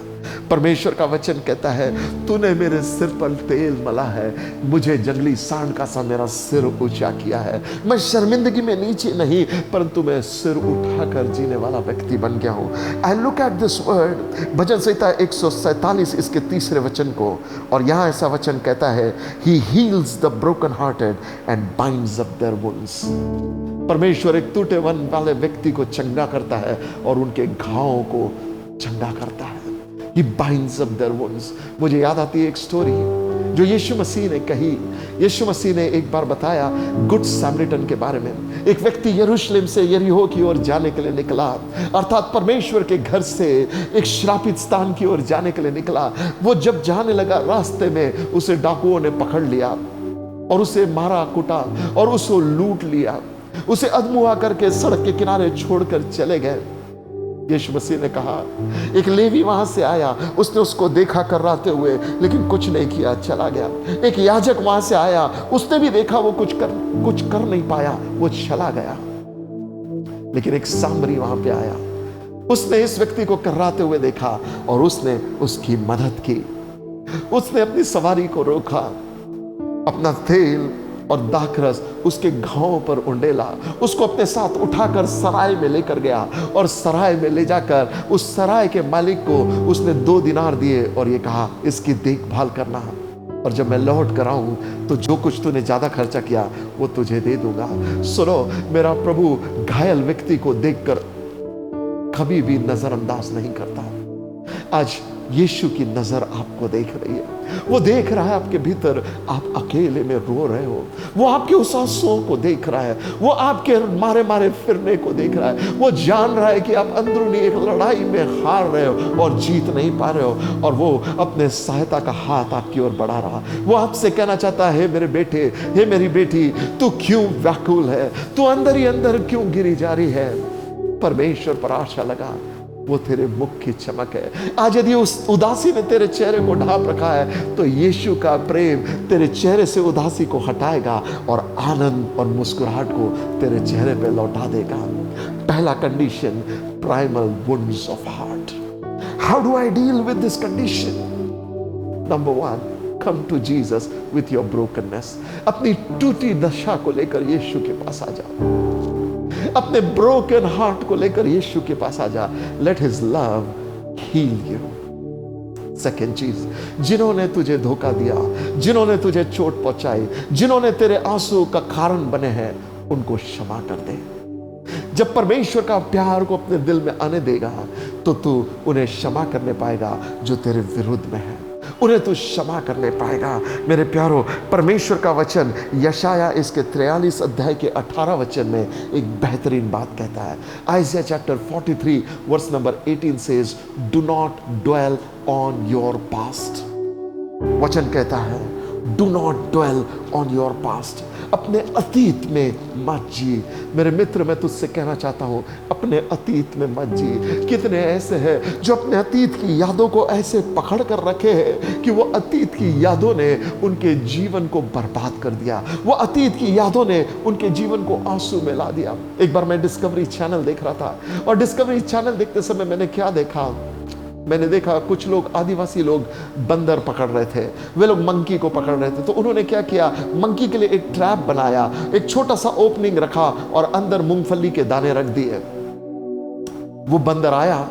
[SPEAKER 8] परमेश्वर का वचन कहता है, तूने मेरे सिर पर तेल मला है, मुझे जंगली सांड का सा मेरा सिर ऊंचा किया है। मैं शर्मिंदगी में नीचे नहीं, परंतु मैं सिर उठाकर जीने वाला व्यक्ति बन गया हूं। I look at this word, भजन संहिता 147 इसके 3 वचन को, और यहां ऐसा वचन कहता है, he heals the broken hearted and binds up their wounds. परमेश्वर एक टूटे मन वाले व्यक्ति को चंगा करता है और उनके घावों को चंगा करता है। He binds up their wounds। मुझे याद आती है एक स्टोरी जो यीशु मसीह ने कही। यीशु मसीह ने एक बार बताया गुड सैमरिटन के बारे में। एक व्यक्ति यरूशलेम से यरीहो की ओर जाने के लिए निकला, अर्थात परमेश्वर के घर से एक श्रापित स्थान की ओर जाने के लिए निकला। वो जब जाने लगा, रास्ते में उसे डाकुओं ने पकड़ लिया और उसे मारा कुटा और उसको लूट लिया। उसे अधमुआ करके सड़क के किनारे छोड़कर चले गए। यीशु मसीह ने कहा, एक लेवी वहां से आया, उसने उसको देखा कर्राते हुए, लेकिन कुछ नहीं किया, चला गया। एक याजक वहां से आया, उसने भी देखा, वो कुछ कर नहीं पाया, वो चला गया। लेकिन एक सामरी वहां पे आया, उसने इस व्यक्ति को कर्राते हुए देखा और उसने उसकी मदद की। उसने अपनी सवारी को रोका, अपना तेल और दाखरस उसके घावों पर उंडेला, उसको अपने साथ उठाकर सराय में लेकर गया और सराय में ले जाकर उस सराय के मालिक को उसने 2 दिनार दिए और ये कहा, इसकी देखभाल करना, और जब मैं लौट कर आऊं तो जो कुछ तूने ज्यादा खर्चा किया वो तुझे दे दूंगा। सुनो, मेरा प्रभु घायल व्यक्ति को देखकर कभी भी नजरअंदाज नहीं करता। आज यीशु की नजर आपको देख रही है, वो देख रहा है आपके भीतर आप अकेले में रो रहे हो, वो आपके उस आंसुओं को देख रहा है, वो आपके मारे मारे फिरने को देख रहा है। वो जान रहा है कि आप अंदरूनी एक लड़ाई में हार रहे हो और जीत नहीं पा रहे हो, और वो अपने सहायता का हाथ आपकी ओर बढ़ा रहा। वो आपसे कहना चाहता है, मेरे बेटे, हे मेरी बेटी, तू क्यों व्याकुल है, तू अंदर ही अंदर क्यों गिरी जा रही है? परमेश्वर पर आशा लगा, वो तेरे मुख की चमक है। आज यदि उस उदासी ने तेरे चेहरे को ढांप रखा है तो यीशु का प्रेम तेरे चेहरे से उदासी को हटाएगा और आनंद और मुस्कुराहट को तेरे चेहरे पे लौटा देगा। पहला condition, primal wounds of heart. How do I deal with this condition? Number 1, come to Jesus with your brokenness. अपनी टूटी दशा को लेकर यीशु के पास आ जाओ, अपने ब्रोकन हार्ट को लेकर यीशु के पास आ जा। Let his love heal you. Second चीज, जिन्होंने तुझे धोखा दिया, जिन्होंने तुझे चोट पहुंचाई, जिन्होंने तेरे आंसू का कारण बने हैं, उनको क्षमा कर दे। जब परमेश्वर का प्यार को अपने दिल में आने देगा तो तू उन्हें क्षमा करने पाएगा जो तेरे विरुद्ध में है, उन्हें तू क्षमा करने पाएगा। मेरे प्यारो, परमेश्वर का वचन यशाया इसके 43 अध्याय के 18 वचन में एक बेहतरीन बात कहता है। Isaiah chapter 43 verse number 18 says, do not dwell on your past. वचन कहता है, do not dwell on your past. अपने अतीत में मत जी। मेरे मित्र, मैं तुझसे कहना चाहता हूं, अपने अतीत में मत जी। कितने ऐसे हैं जो अपने अतीत की यादों को ऐसे पकड़ कर रखे हैं कि वो अतीत की यादों ने उनके जीवन को बर्बाद कर दिया। वो अतीत की यादों ने उनके जीवन को आंसू में ला दिया। एक बार मैं डिस्कवरी चैनल देख रहा था, और डिस्कवरी चैनल देखते समय मैंने क्या देखा, मैंने देखा कुछ लोग, आदिवासी लोग बंदर पकड़ रहे थे। वे लोग मंकी को पकड़ रहे थे। तो उन्होंने क्या किया, मंकी के लिए एक ट्रैप बनाया, एक छोटा सा ओपनिंग रखा और अंदर मूंगफली के दाने रख दिए। वो बंदर आया,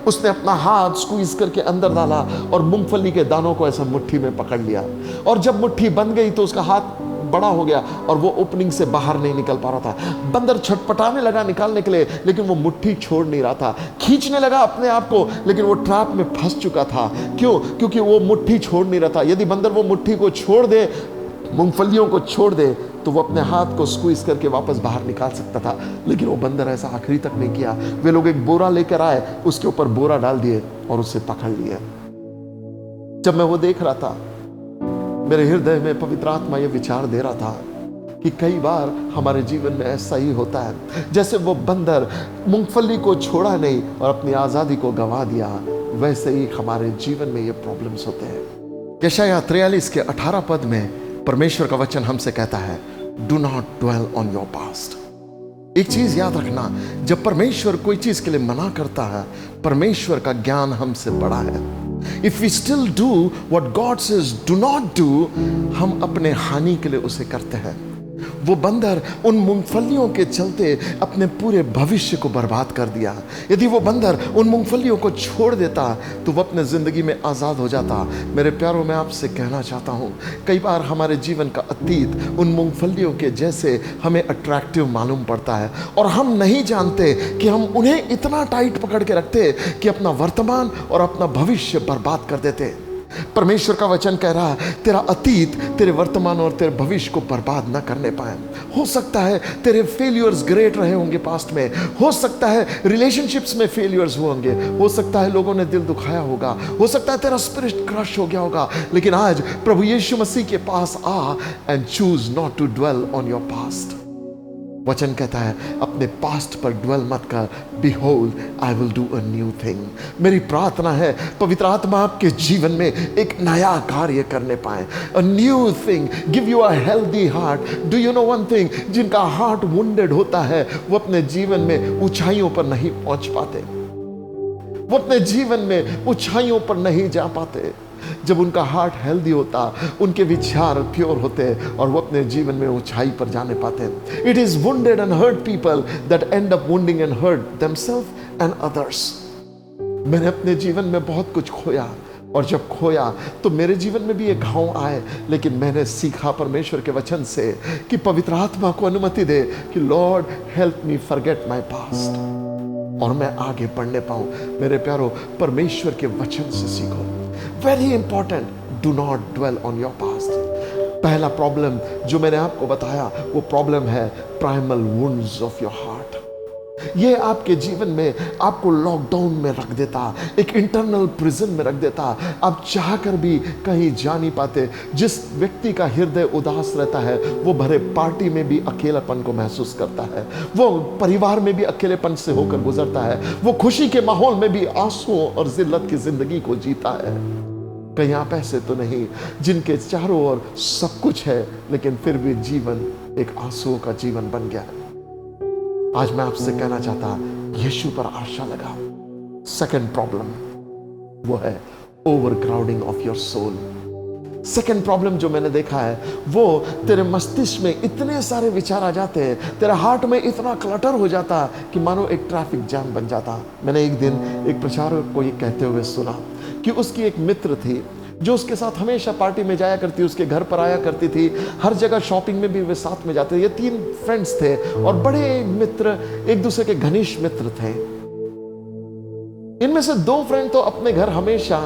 [SPEAKER 8] उसने अपना हाथ स्क्वीज करके अंदर डाला और मूंगफली के दानों को ऐसा मुट्ठी में पकड़ लिया। और जब मुट्ठी बन गई तो उसका हाथ बड़ा हो गया और वो ओपनिंग से बाहर नहीं निकल पा रहा था। बंदर छटपटाने लगा निकालने के लिए, लेकिन वो मुट्ठी छोड़ नहीं रहा था। खींचने लगा अपने आप को, लेकिन वो ट्रैप में फंस चुका था। क्यों? क्योंकि वो मुट्ठी छोड़ नहीं रहा था। यदि बंदर वो मुट्ठी को छोड़ दे, मूंगफलियों को छोड़ दे, तो वो अपने हाथ को स्क्वीज करके वापस बाहर निकाल सकता था। लेकिन वो बंदर ऐसा आखिरी तक नहीं किया। वे लोग एक बोरा लेकर आए, उसके ऊपर बोरा डाल दिए और उसे पकड़ लिए। जब मैं वो देख रहा था, मेरे हृदय में पवित्र आत्मा ये विचार दे रहा था कि कई बार हमारे जीवन में ऐसा ही होता है। जैसे वो बंदर मूंगफली को छोड़ा नहीं और अपनी आजादी को गंवा दिया, वैसे ही हमारे जीवन में ये प्रॉब्लम्स होते हैं। यशायाह 43 के 18 पद में परमेश्वर का वचन हमसे कहता है, do not dwell on your past. एक चीज याद रखना, जब परमेश्वर कोई चीज के लिए मना करता है, परमेश्वर का ज्ञान हमसे बड़ा है। If we still do what God says do not do, हम अपने हानि के लिए उसे करते हैं। वो बंदर उन मूंगफलियों के चलते अपने पूरे भविष्य को बर्बाद कर दिया। यदि वो बंदर उन मूंगफलियों को छोड़ देता तो वो अपने जिंदगी में आजाद हो जाता। मेरे प्यारों, मैं आपसे कहना चाहता हूँ, कई बार हमारे जीवन का अतीत उन मूंगफलियों के जैसे हमें अट्रैक्टिव मालूम पड़ता है और हम नहीं जानते कि हम उन्हें इतना टाइट पकड़ के रखते कि अपना वर्तमान और अपना भविष्य बर्बाद कर देते। परमेश्वर का वचन कह रहा है, तेरा अतीत तेरे वर्तमान और तेरे भविष्य को बर्बाद ना करने पाए। हो सकता है तेरे फेलियर्स ग्रेट रहे होंगे पास्ट में, हो सकता है रिलेशनशिप्स में फेलियर्स होंगे, हो सकता है लोगों ने दिल दुखाया होगा, हो सकता है तेरा स्पिरिट क्रश हो गया होगा, लेकिन आज प्रभु यीशु मसीह के पास आ and choose not to dwell on your past. वचन कहता है, अपने पास्ट पर ड्वेल मत कर, behold I will do a new thing. मेरी प्रार्थना है पवित्र आत्मा आपके जीवन में एक नया कार्य करने पाए, अ new thing, give you a healthy heart. Do you know one thing, जिनका हार्ट वुंडेड होता है वो अपने जीवन में ऊंचाइयों पर नहीं पहुंच पाते, वो अपने जीवन में ऊंचाइयों पर नहीं जा पाते। जब उनका हार्ट हेल्दी होता, उनके विचार प्योर होते और वो अपने जीवन में ऊंचाई पर जाने पाते। It is wounded and hurt people that end up wounding and hurt themselves and others. मैंने अपने जीवन में बहुत कुछ खोया, और जब खोया तो मेरे जीवन में भी एक घाव आए, लेकिन मैंने सीखा परमेश्वर के वचन से कि पवित्र आत्मा को अनुमति दे कि Lord help me forget my past, और मैं आगे बढ़ने पाऊं। मेरे प्यारो, परमेश्वर के वचन से सीखो। Very important, do not dwell on your past. पहला प्रॉब्लम जो मैंने आपको बताया वो प्रॉब्लम है primal wounds of your heart. ये आपके जीवन में आपको लॉकडाउन में रख देता, एक इंटरनल प्रिजन में रख देता। आप चाहकर भी कहीं जा नहीं पाते। जिस व्यक्ति का हृदय उदास रहता है वो भरे पार्टी में भी अकेलापन को महसूस करता है, वो परिवार में भी अकेलेपन से होकर गुजरता है, वो खुशी के माहौल में भी आंसुओं और जिल्लत की जिंदगी को जीता है। कहीं आप ऐसे तो नहीं जिनके चारों ओर सब कुछ है, लेकिन फिर भी जीवन एक आंसुओं का जीवन बन गया है। आज मैं आपसे कहना चाहता, यीशु पर आशा लगाओ। सेकंड प्रॉब्लम वो है overcrowding of your soul. Second problem जो मैंने देखा है वो तेरे मस्तिष्क में इतने सारे विचार आ जाते हैं, तेरे हार्ट में इतना क्लटर हो जाता कि मानो एक ट्रैफिक जाम बन जाता। मैंने एक दिन एक प्रचारक को ये कहते हुए सुना कि उसकी एक मित्र थी जो उसके साथ हमेशा पार्टी में जाया करती, उसके घर पर आया करती थी, हर जगह शॉपिंग में भी वे साथ में जाते थे। ये 3 फ्रेंड्स थे और बड़े मित्र, एक दूसरे के घनिष्ठ मित्र थे। इनमें से 2 फ्रेंड तो अपने घर हमेशा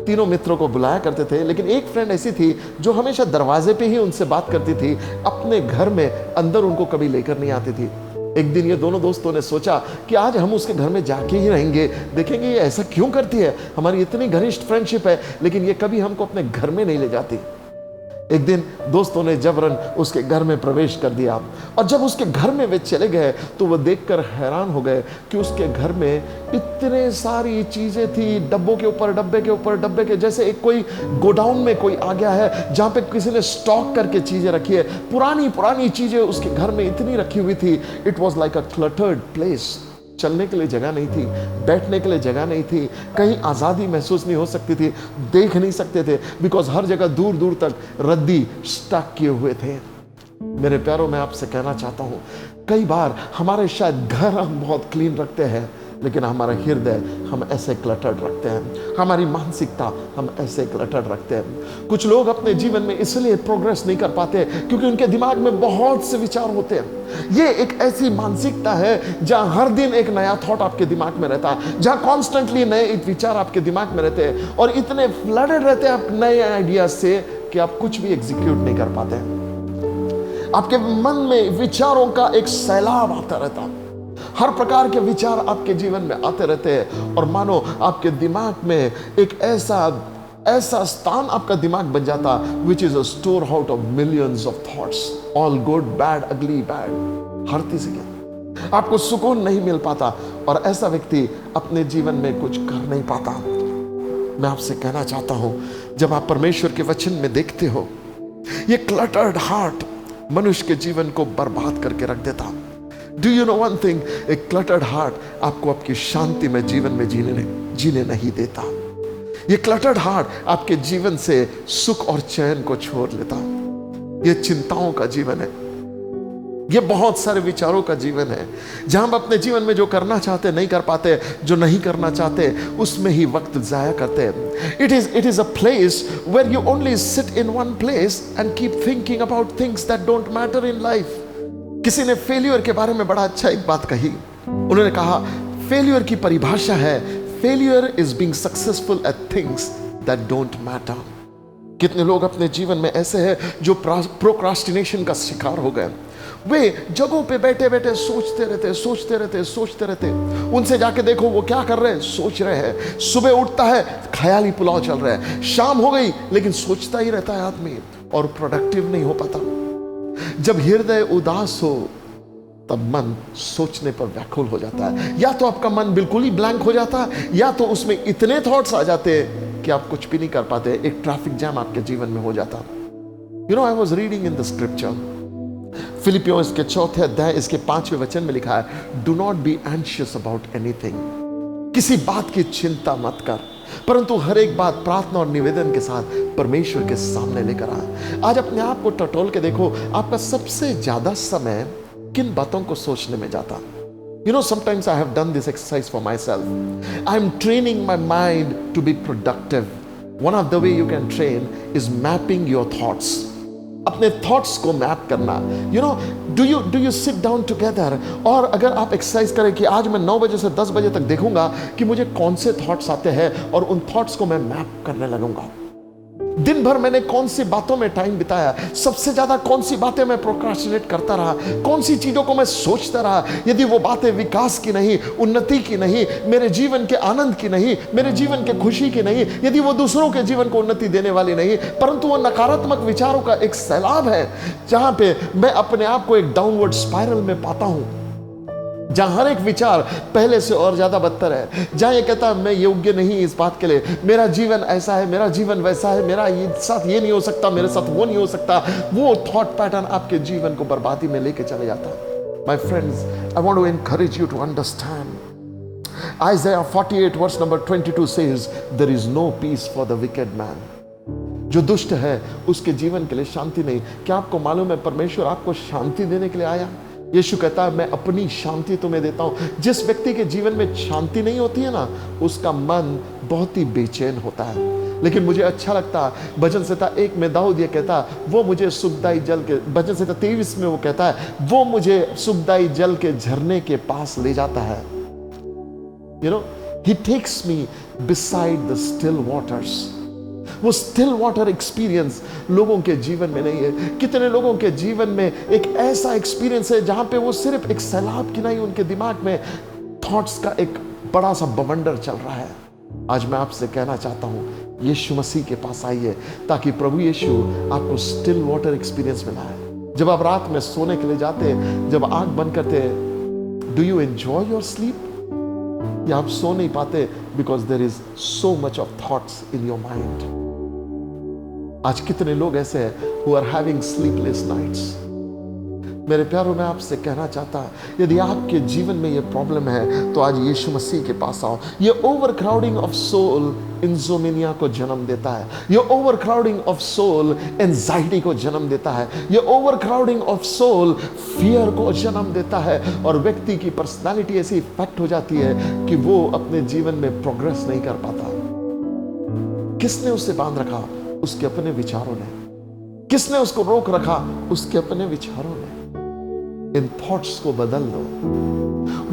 [SPEAKER 8] तीनों मित्रों को बुलाया करते थे, लेकिन एक फ्रेंड ऐसी थी जो हमेशा दरवाजे पे ही उनसे बात करती थी, अपने घर में अंदर उनको कभी लेकर नहीं आती थी। एक दिन ये दोनों दोस्तों ने सोचा कि आज हम उसके घर में जाके ही रहेंगे, देखेंगे ये ऐसा क्यों करती है, हमारी इतनी घनिष्ठ फ्रेंडशिप है लेकिन ये कभी हमको अपने घर में नहीं ले जाती। एक दिन दोस्तों ने जबरन उसके घर में प्रवेश कर दिया, और जब उसके घर में वे चले गए तो वो देखकर हैरान हो गए कि उसके घर में इतने सारी चीजें थी, डब्बों के ऊपर डब्बे के ऊपर डब्बे के, जैसे एक कोई गोडाउन में कोई आ गया है जहां पे किसी ने स्टॉक करके चीजें रखी है। पुरानी पुरानी चीजें उसके घर में इतनी रखी हुई थी। It was like a cluttered place. चलने के लिए जगह नहीं थी, बैठने के लिए जगह नहीं थी, कहीं आज़ादी महसूस नहीं हो सकती थी, देख नहीं सकते थे, बिकॉज हर जगह दूर दूर तक रद्दी स्टक किए हुए थे। मेरे प्यारों, मैं आपसे कहना चाहता हूं, कई बार हमारे शायद घर हम बहुत क्लीन रखते हैं, लेकिन हमारा हृदय हम ऐसे क्लटर्ड रखते हैं, हमारी मानसिकता हम ऐसे क्लटर्ड रखते हैं। कुछ लोग अपने जीवन में इसलिए प्रोग्रेस नहीं कर पाते क्योंकि उनके दिमाग में बहुत से विचार होते हैं। ये एक ऐसी मानसिकता है जहां हर दिन एक नया थॉट आपके दिमाग में रहता है, जहां कॉन्स्टेंटली नए विचार आपके दिमाग में रहते हैं, और इतने फ्लडेड रहते हैं आप नए आइडियाज से कि आप कुछ भी एग्जीक्यूट नहीं कर पाते। आपके मन में विचारों का एक सैलाब आता रहता है, हर प्रकार के विचार आपके जीवन में आते रहते हैं, और मानो आपके दिमाग में एक ऐसा स्थान आपका दिमाग बन जाता, which is a store house of millions of thoughts, all good bad अगली बैड, हर तीसरे। आपको सुकून नहीं मिल पाता, और ऐसा व्यक्ति अपने जीवन में कुछ कर नहीं पाता। मैं आपसे कहना चाहता हूं, जब आप परमेश्वर के वचन में देखते हो, ये क्लटर्ड हार्ट मनुष्य के जीवन को बर्बाद करके रख देता। Do you know one thing, एक क्लटर्ड हार्ट आपको आपकी शांति में जीवन में जीने नहीं देता। ये क्लटर्ड हार्ट आपके जीवन से सुख और चैन को छोड़ लेता। ये चिंताओं का जीवन है, ये बहुत सारे विचारों का जीवन है, जहां हम अपने जीवन में जो करना चाहते नहीं कर पाते, जो नहीं करना चाहते उसमें ही वक्त जाया करते हैं। It is a place where you only sit in one place and keep thinking about things that don't matter in life. किसी ने फेल्यूर के बारे में बड़ा अच्छा एक बात कही। उन्होंने कहा, फेल्यूर की परिभाषा है, failure is being successful at things that don't matter. कितने लोग अपने जीवन में ऐसे हैं जो प्रोक्रास्टिनेशन का शिकार हो गए। वे जगहों पे बैठे बैठे सोचते रहते। उनसे जाके देखो वो क्या कर रहे हैं, सोच रहे हैं। सुबह उठता है, ख्याली पुलाव चल रहा है, शाम हो गई लेकिन सोचता ही रहता है आदमी, और प्रोडक्टिव नहीं हो पाता। जब हृदय उदास हो तब मन सोचने पर व्याकुल हो जाता है। या तो आपका मन बिल्कुल ही ब्लैंक हो जाता है, या तो उसमें इतने थॉट्स आ जाते हैं कि आप कुछ भी नहीं कर पाते। एक ट्रैफिक जैम आपके जीवन में हो जाता। You know, I was reading in the scripture, फिलिपियों इसके 4 अध्याय इसके 5वें वचन में लिखा है, do not be anxious about anything. किसी बात की चिंता मत कर, परंतु हर एक बात प्रार्थना और निवेदन के साथ परमेश्वर के सामने लेकर आ। आज अपने आप को टटोल के देखो, आपका सबसे ज्यादा समय किन बातों को सोचने में जाता। You know, sometimes I have done this exercise for myself. I'm training my mind to be productive. One of the way you can train is mapping your thoughts. अपने थॉट्स को मैप करना। You know, do you sit down together, और अगर आप exercise करें कि आज मैं 9 बजे से 10 बजे तक देखूंगा कि मुझे कौन से थॉट्स आते हैं, और उन थॉट्स को मैं मैप करने लगूंगा। दिन भर मैंने कौन सी बातों में टाइम बिताया, सबसे ज्यादा कौन सी बातें मैं प्रोक्रास्टिनेट करता रहा, कौन सी चीजों को मैं सोचता रहा। यदि वो बातें विकास की नहीं, उन्नति की नहीं, मेरे जीवन के आनंद की नहीं, मेरे जीवन के खुशी की नहीं, यदि वो दूसरों के जीवन को उन्नति देने वाली नहीं, परंतु वो नकारात्मक विचारों का एक सैलाब है, जहां पे मैं अपने आप को एक डाउनवर्ड स्पाइरल में पाता हूं, जहां हर एक विचार पहले से और ज्यादा बदतर है, जहां ये कहता है मैं योग्य नहीं इस बात के लिए, मेरा जीवन ऐसा है, मेरा जीवन वैसा है, मेरा साथ ये नहीं हो सकता, मेरे साथ वो नहीं हो सकता। वो थॉट पैटर्न आपके जीवन को बर्बादी में लेके चले जाता है। My friends, I want to encourage you to understand. Isaiah 48 verse number 22 says, there is no peace for the wicked man. जो दुष्ट है उसके जीवन के लिए शांति नहीं। क्या आपको मालूम है परमेश्वर आपको शांति देने के लिए आया? यीशु कहता है मैं अपनी शांति तुम्हें देता हूं। जिस व्यक्ति के जीवन में शांति नहीं होती है ना, उसका मन बहुत ही बेचैन होता है। लेकिन मुझे अच्छा लगता है भजन संहिता 1 में दाऊद ये कहता है, वो मुझे सुखदाई जल के, भजन संहिता 23 में वो कहता है, वो मुझे सुखदाई जल के झरने के पास ले जाता है। You know, he takes me beside the still waters. वो स्टिल वाटर एक्सपीरियंस लोगों के जीवन में नहीं है। कितने लोगों के जीवन में एक ऐसा एक्सपीरियंस है जहां पे वो सिर्फ एक सैलाब की नहीं, उनके दिमाग में थॉट्स का एक बड़ा सा बवंडर चल रहा है। आज मैं आपसे कहना चाहता हूं, यीशु मसीह के पास आइए ताकि प्रभु यीशु आपको स्टिल वाटर एक्सपीरियंस मिला है। जब आप रात में सोने के लिए जाते हैं, जब आंख बंद करते हैं, do you enjoy your sleep? या आप सो नहीं पाते because there is so much of thoughts in your mind? आज कितने लोग ऐसे हैं who are having sleepless nights. मेरे प्यारों, मैं आपसे कहना चाहता, यदि आपके जीवन में ये प्रॉब्लम है तो आज यीशु मसीह के पास आओ। ये ओवरक्राउडिंग ऑफ सोल इंसोमेनिया को जन्म देता है। ये ओवरक्राउडिंग ऑफ सोल एंजाइटी को जन्म देता है। ये ओवरक्राउडिंग ऑफ सोल फियर को जन्म देता है और व्यक्ति की पर्सनालिटी ऐसी इफेक्ट हो जाती है कि वो अपने जीवन में प्रोग्रेस नहीं कर पाता। किसने उसे बांध रखा? उसके अपने विचारों ने। किसने उसको रोक रखा? उसके अपने विचारों ने। इन थॉट्स को बदल दो।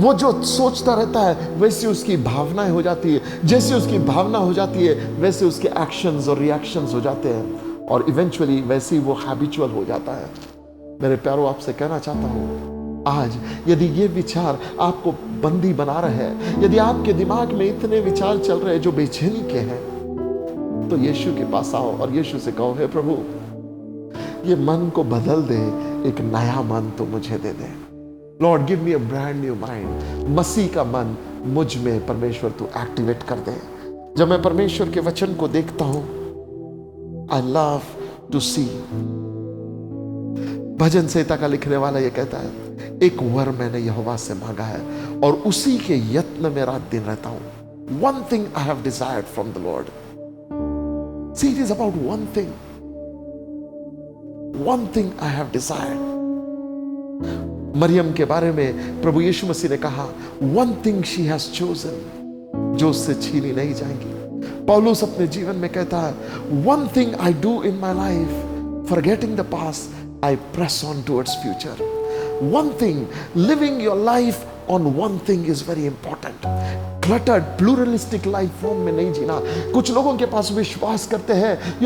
[SPEAKER 8] वो जो सोचता रहता है वैसे उसकी भावनाएं हो जाती है, जैसे उसकी भावना हो जाती है वैसे उसके एक्शंस और रिएक्शंस हो जाते हैं और इवेंचुअली वैसे ही वो हैबिचुअल हो जाता है। मेरे प्यारों, आपसे कहना चाहता हूं, आज यदि ये विचार आपको बंदी बना रहे हैं, यदि आपके दिमाग में इतने विचार चल रहे हैं जो बेचैनी के हैं, तो यीशु के पास आओ और यीशु से कहो, हे प्रभु, ये मन को बदल दे, एक नया मन तो मुझे दे दे। Lord give me a brand new mind. Masih का मन मुझ में परमेश्वर तू एक्टिवेट कर दे। जब मैं परमेश्वर के वचन को देखता हूं, आई लव टू सी। भजन संहिता का लिखने वाला ये कहता है, एक वर मैंने यहोवा से मांगा है और उसी के यत्न में रात दिन रहता हूं। One thing I have desired from the Lord. See, it is about one thing. One thing I have desired. Mariam के बारे में प्रभु यीशु मसीह ने कहा, one thing she has chosen, जो उससे छीनी नहीं जाएंगी। पौलुस अपने जीवन में कहता है, one thing I do in my life, forgetting the past, I press on towards future. One thing, living your life on one thing is very important. Cluttered, pluralistic life form में नहीं जीना। कुछ लोगों के पास विश्वास करते हैं,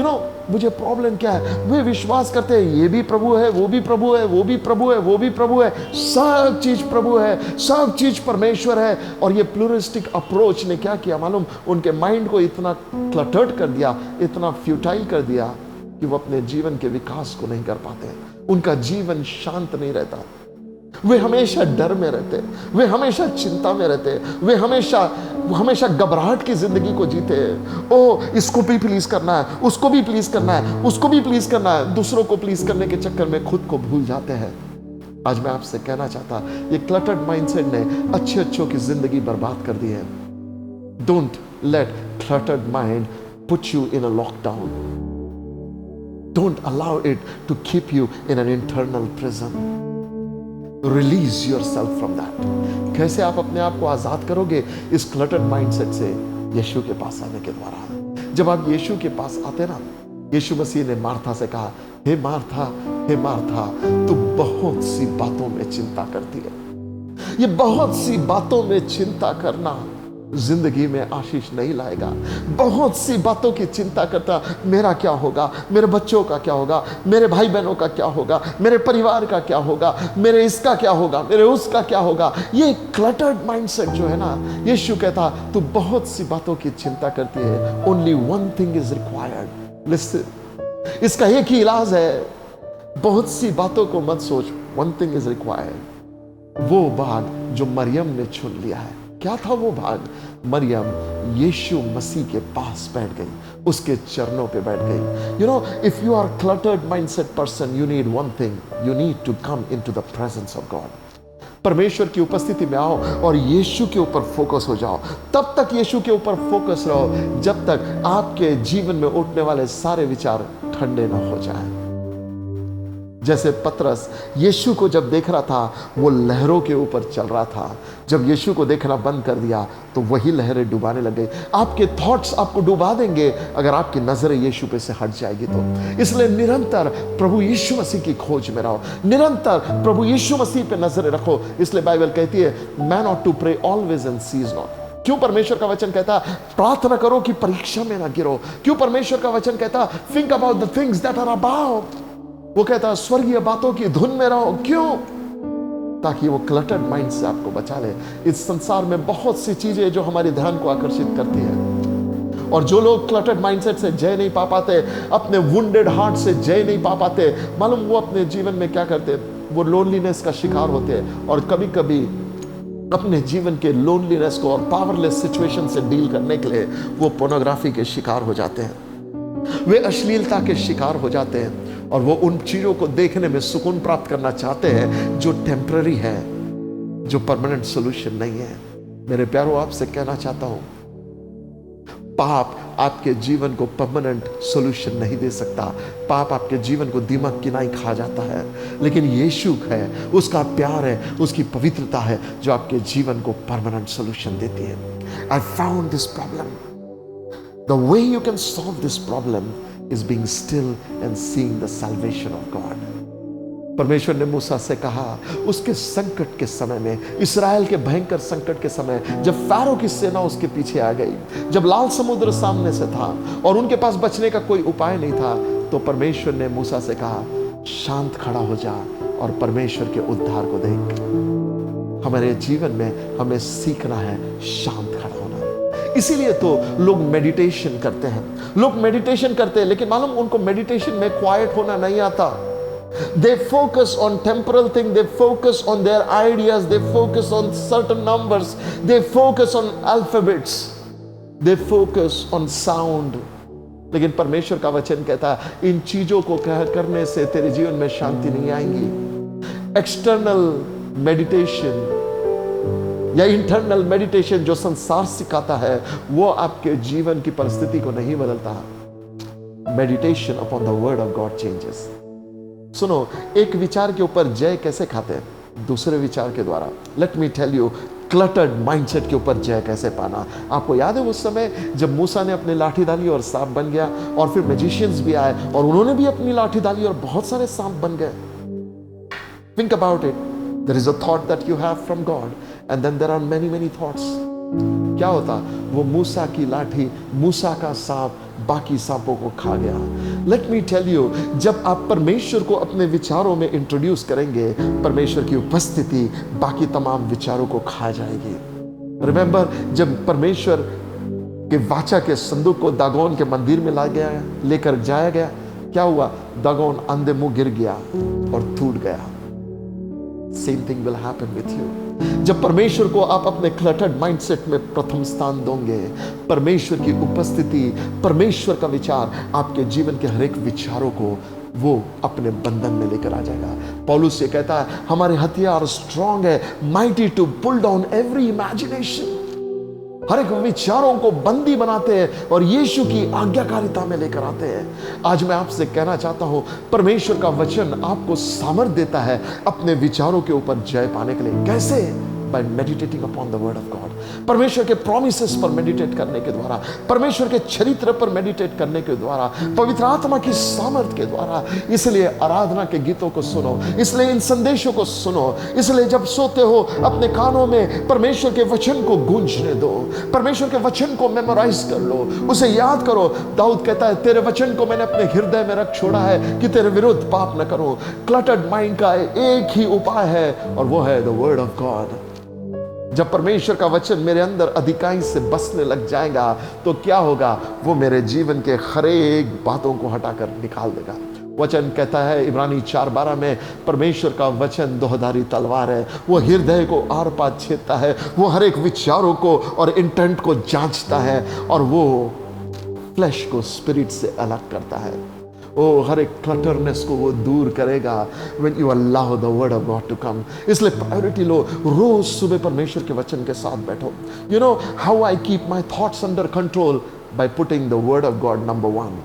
[SPEAKER 8] मुझे प्रॉब्लम क्या है, वे विश्वास करते हैं ये भी प्रभु है, वो भी प्रभु है, वो भी प्रभु है, वो भी प्रभु है, सब चीज प्रभु है, सब चीज परमेश्वर है। और ये प्लूरलिस्टिक अप्रोच ने क्या किया मालूम? उनके माइंड को इतना क्लटर्ड कर दिया, इतना फ्यूटाइल कर दिया कि वो अपने जीवन के विकास को नहीं कर पाते। उनका जीवन शांत नहीं रहता। वे हमेशा डर में रहते, वे हमेशा चिंता में रहते, वे हमेशा घबराहट की जिंदगी को जीते हैं। ओ, इसको भी प्लीज करना है, उसको भी प्लीज करना है, उसको भी प्लीज करना है। दूसरों को प्लीज करने के चक्कर में खुद को भूल जाते हैं। आज मैं आपसे कहना चाहता, ये क्लटर्ड माइंडसेट ने अच्छों की जिंदगी बर्बाद कर दी है। Don't let cluttered mind put you in a lockdown. Don't allow it to keep you in an internal prison. Release yourself from that. कैसे आप अपने आप को आजाद करोगे इस क्लटर्ड माइंडसेट से? यीशु के पास आने के द्वारा। जब आप यीशु के पास आते ना, यीशु मसीह ने मार्था से कहा, हे मार्था, हे मार्था, तू बहुत सी बातों में चिंता करती है। ये बहुत सी बातों में चिंता करना जिंदगी में आशीष नहीं लाएगा। बहुत सी बातों की चिंता करता, मेरा क्या होगा, मेरे बच्चों का क्या होगा, मेरे भाई बहनों का क्या होगा, मेरे परिवार का क्या होगा, मेरे इसका क्या होगा, मेरे उसका क्या होगा। ये क्लटर्ड माइंडसेट जो है ना, यीशु कहता तू बहुत सी बातों की चिंता करती है। Only one thing is required. Listen, इसका एक ही इलाज है, बहुत सी बातों को मत सोच। One thing is required. वो भाग जो मरियम ने चुन लिया है, क्या था वो भाग? मरियम यीशु मसीह के पास बैठ गई, उसके चरणों पे बैठ गई। If you are cluttered mindset person, you need one thing, you need to come into the presence of God. परमेश्वर की उपस्थिति में आओ और यीशु के ऊपर फोकस हो जाओ। तब तक यीशु के ऊपर फोकस रहो जब तक आपके जीवन में उठने वाले सारे विचार ठंडे ना हो जाएं। जैसे पतरस यीशु को जब देख रहा था, वो लहरों के ऊपर चल रहा था। जब यीशु को देखना बंद कर दिया तो वही लहरें डुबाने लग गई। आपके थॉट्स आपको डुबा देंगे अगर आपकी नजरें यीशु पे से हट जाएगी तो। इसलिए निरंतर प्रभु यीशु मसीह की खोज में रहो, निरंतर प्रभु यीशु मसीह पे नजरें रखो। इसलिए बाइबल कहती है, man ought to pray always and cease not. क्यों परमेश्वर का वचन कहता प्रार्थना करो कि परीक्षा में ना गिरो? क्यों परमेश्वर का वचन कहता think about the things that are above. वो कहता स्वर्गीय बातों की धुन में रहो। क्यों? ताकि वो क्लटर्ड माइंड से आपको बचा ले। इस संसार में बहुत सी चीजें जो हमारे ध्यान को आकर्षित करती है, और जो लोग क्लटर्ड माइंडसेट से जय नहीं पा पाते, अपने वुंडेड हार्ट से जय नहीं पा पाते, मालूम वो अपने जीवन में क्या करते हैं? वो लोनलीनेस का शिकार होते हैं और कभी कभी अपने जीवन के लोनलीनेस को और पावरलेस सिचुएशन से डील करने के लिए वो पोर्नोग्राफी के शिकार हो जाते हैं, वे अश्लीलता के शिकार हो जाते हैं और वो उन चीजों को देखने में सुकून प्राप्त करना चाहते हैं जो टेम्पररी है, जो परमानेंट सॉल्यूशन नहीं है। मेरे प्यारों, आपसे कहना चाहता हूं, पाप आपके जीवन को परमानेंट सॉल्यूशन नहीं दे सकता। पाप आपके जीवन को दीमक की नाई खा जाता है, लेकिन यीशु है, उसका प्यार है, उसकी पवित्रता है जो आपके जीवन को परमानेंट सॉल्यूशन देती है। I found this problem, the way you can solve this problem is being still and seeing the salvation of God. परमेश्वर ने मूसा से कहा, उसके संकट के समय में, इस्राएल के भयंकर संकट के समय, जब फारो की सेना उसके पीछे आ गई, जब लाल समुद्र सामने से था और उनके पास बचने का कोई उपाय नहीं था, तो परमेश्वर ने मूसा से कहा, शांत खड़ा हो जा और परमेश्वर के उद्धार को देख। हमारे जीवन में हमें सीखना है शांत खड़ा होना। इसीलिए तो लोग मेडिटेशन करते हैं, लोग मेडिटेशन करते हैं, लेकिन मालूम उनको मेडिटेशन में क्वाइट होना नहीं आता। They focus on temporal things, they focus on their ideas, they focus on certain numbers, they focus on alphabets, they focus on sound. लेकिन परमेश्वर का वचन कहता है, इन चीजों को करने से तेरे जीवन में शांति नहीं आएगी। एक्सटर्नल मेडिटेशन या इंटरनल मेडिटेशन जो संसार सिखाता है, वो आपके जीवन की परिस्थिति को नहीं बदलता। Meditation upon the word of God changes. सुनो, एक विचार के ऊपर जय कैसे खाते हैं? दूसरे विचार के द्वारा। Let me tell you, cluttered mindset के ऊपर जय कैसे पाना। आपको याद है उस समय जब मूसा ने अपनी लाठी डाली और सांप बन गया, और फिर मैजिशियंस भी आए और उन्होंने भी अपनी लाठी डाली और बहुत सारे सांप बन गए। Think about it, there is a thought that you have from God and then there are many many thoughts. क्या होता? वो मूसा की लाठी, मूसा का सांप बाकी सांपों को खा गया। लेट मी टेल यू, जब आप परमेश्वर को अपने विचारों में इंट्रोड्यूस करेंगे, परमेश्वर की उपस्थिति बाकी तमाम विचारों को खा जाएगी। रिमेंबर, जब परमेश्वर के वाचा के संदूक को दागोन के मंदिर में लेकर जाया गया, क्या हुआ? दागोन अंधे मुंह गिर गया और टूट गया। Same thing will happen with you. जब परमेश्वर को आप अपने क्लटर्ड माइंडसेट में प्रथम स्थान दोगे, परमेश्वर की उपस्थिति, परमेश्वर का विचार आपके जीवन के हर एक विचारों को वो अपने बंधन में लेकर आ जाएगा। पौलुस ये कहता है, हमारे हथियार स्ट्रांग है, mighty to pull down every imagination. हर एक विचारों को बंदी बनाते हैं और यीशु की आज्ञाकारिता में लेकर आते हैं। आज मैं आपसे कहना चाहता हूं, परमेश्वर का वचन आपको सामर्थ्य देता है अपने विचारों के ऊपर जय पाने के लिए। कैसे? by meditating upon the word of God. परमेश्वर के promises पर मेडिटेट करने के द्वारा, परमेश्वर के चरित्र पर मेडिटेट करने के द्वारा, पवित्र आत्मा की सामर्थ के द्वारा। इसलिए आराधना के गीतों को सुनो, इसलिए इन संदेशों को सुनो, इसलिए जब सोते हो अपने कानों में परमेश्वर के वचन को गूंजने दो, परमेश्वर के वचन को मेमोराइज कर लो, उसे याद करो। दाऊद कहता है, तेरे वचन को मैंने अपने हृदय में रख छोड़ा है कि तेरे विरुद्ध पाप न करो। क्लटर्ड माइंड का एक ही उपाय है और वो है द वर्ड ऑफ गॉड। जब परमेश्वर का वचन मेरे अंदर अधिकांश से बसने लग जाएगा तो क्या होगा? वो मेरे जीवन के हर एक बातों को हटाकर निकाल देगा। वचन कहता है इब्रानी 4:12 में, परमेश्वर का वचन दोधारी तलवार है, वो हृदय को आर पार छेदता है, वो हर एक विचारों को और इंटेंट को जांचता है और वो फ्लैश को स्पिरिट से अलग करता है। ओ हर एक क्लटरनेस को वो दूर करेगा when you allow the word of God to come। इसलिए प्रायोरिटी लो, रोज सुबह परमेश्वर के वचन के साथ बैठो। You know how I keep my thoughts under control? By putting the word of God number 1।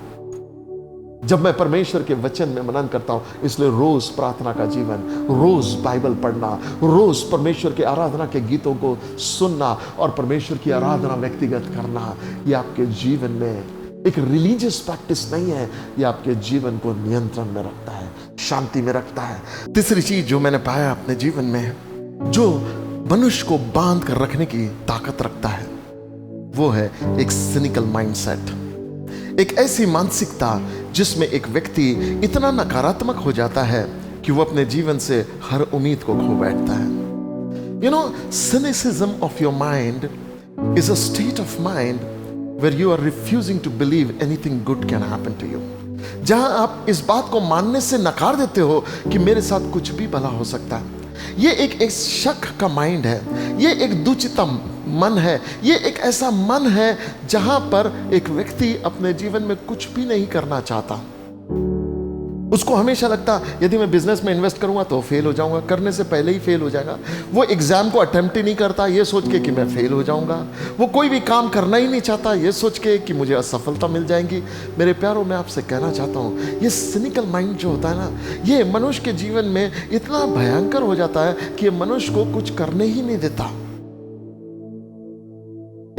[SPEAKER 8] जब मैं परमेश्वर के वचन में मनन करता हूं, इसलिए रोज प्रार्थना का जीवन, रोज बाइबल पढ़ना, रोज परमेश्वर के आराधना के गीतों को सुनना और परमेश्वर की आराधना व्यक्तिगत करना, ये आपके जीवन में एक रिलीजियस प्रैक्टिस नहीं है, ये आपके जीवन को नियंत्रण में रखता है, शांति में रखता है। तीसरी चीज जो मैंने पाया अपने जीवन में, जो मनुष्य को बांध कर रखने की ताकत रखता है, वो है एक सिनिकल माइंडसेट। एक ऐसी मानसिकता जिसमें एक व्यक्ति इतना नकारात्मक हो जाता है कि वो अपने जीवन से हर उम्मीद को खो बैठता है। You know, cynicism of your mind is a state of mind where you are refusing to believe anything good can happen to you. जहां आप इस बात को मानने से नकार देते हो कि मेरे साथ कुछ भी भला हो सकता है। ये एक शक का माइंड है, ये एक दुचिता मन है, ये एक ऐसा मन है जहां पर एक व्यक्ति अपने जीवन में कुछ भी नहीं करना चाहता। उसको हमेशा लगता यदि मैं बिजनेस में इन्वेस्ट करूंगा तो फेल हो जाऊंगा, करने से पहले ही फेल हो जाएगा। वो एग्जाम को अटेम्प्ट ही नहीं करता ये सोच के कि मैं फेल हो जाऊंगा। वो कोई भी काम करना ही नहीं चाहता ये सोच के कि मुझे असफलता मिल जाएगी। मेरे प्यारों, मैं आपसे कहना चाहता हूं, ये सिनिकल माइंड जो होता है ना, ये मनुष्य के जीवन में इतना भयंकर हो जाता है कि ये मनुष्य को कुछ करने ही नहीं देता।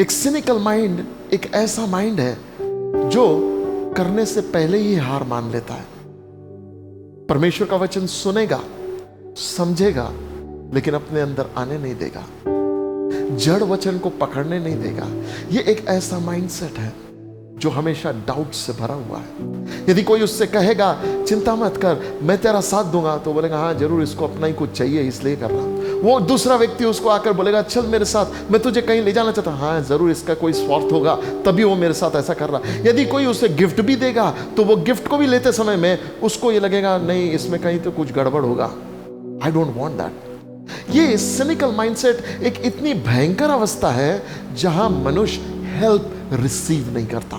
[SPEAKER 8] एक सिनिकल माइंड एक ऐसा माइंड है जो करने से पहले ही हार मान लेता है। परमेश्वर का वचन सुनेगा, समझेगा, लेकिन अपने अंदर आने नहीं देगा, जड़ वचन को पकड़ने नहीं देगा। ये एक ऐसा माइंडसेट है जो हमेशा डाउट से भरा हुआ है। यदि कोई उससे कहेगा चिंता मत कर, मैं तेरा साथ दूंगा, तो बोलेगा हाँ जरूर, इसको अपना ही कुछ चाहिए इसलिए कर रहा। वो दूसरा व्यक्ति उसको आकर बोलेगा चल मेरे साथ, मैं तुझे कहीं ले जाना चाहता हूं, हाँ जरूर इसका कोई स्वार्थ होगा तभी वो मेरे साथ ऐसा कर रहा। यदि कोई उसे गिफ्ट भी देगा तो वो गिफ्ट को भी लेते समय में उसको ये लगेगा नहीं इसमें कहीं तो कुछ गड़बड़ होगा, आई डोंट वांट दैट। ये सिनिकल माइंडसेट एक इतनी भयंकर अवस्था है जहां मनुष्य हेल्प रिसीव नहीं करता।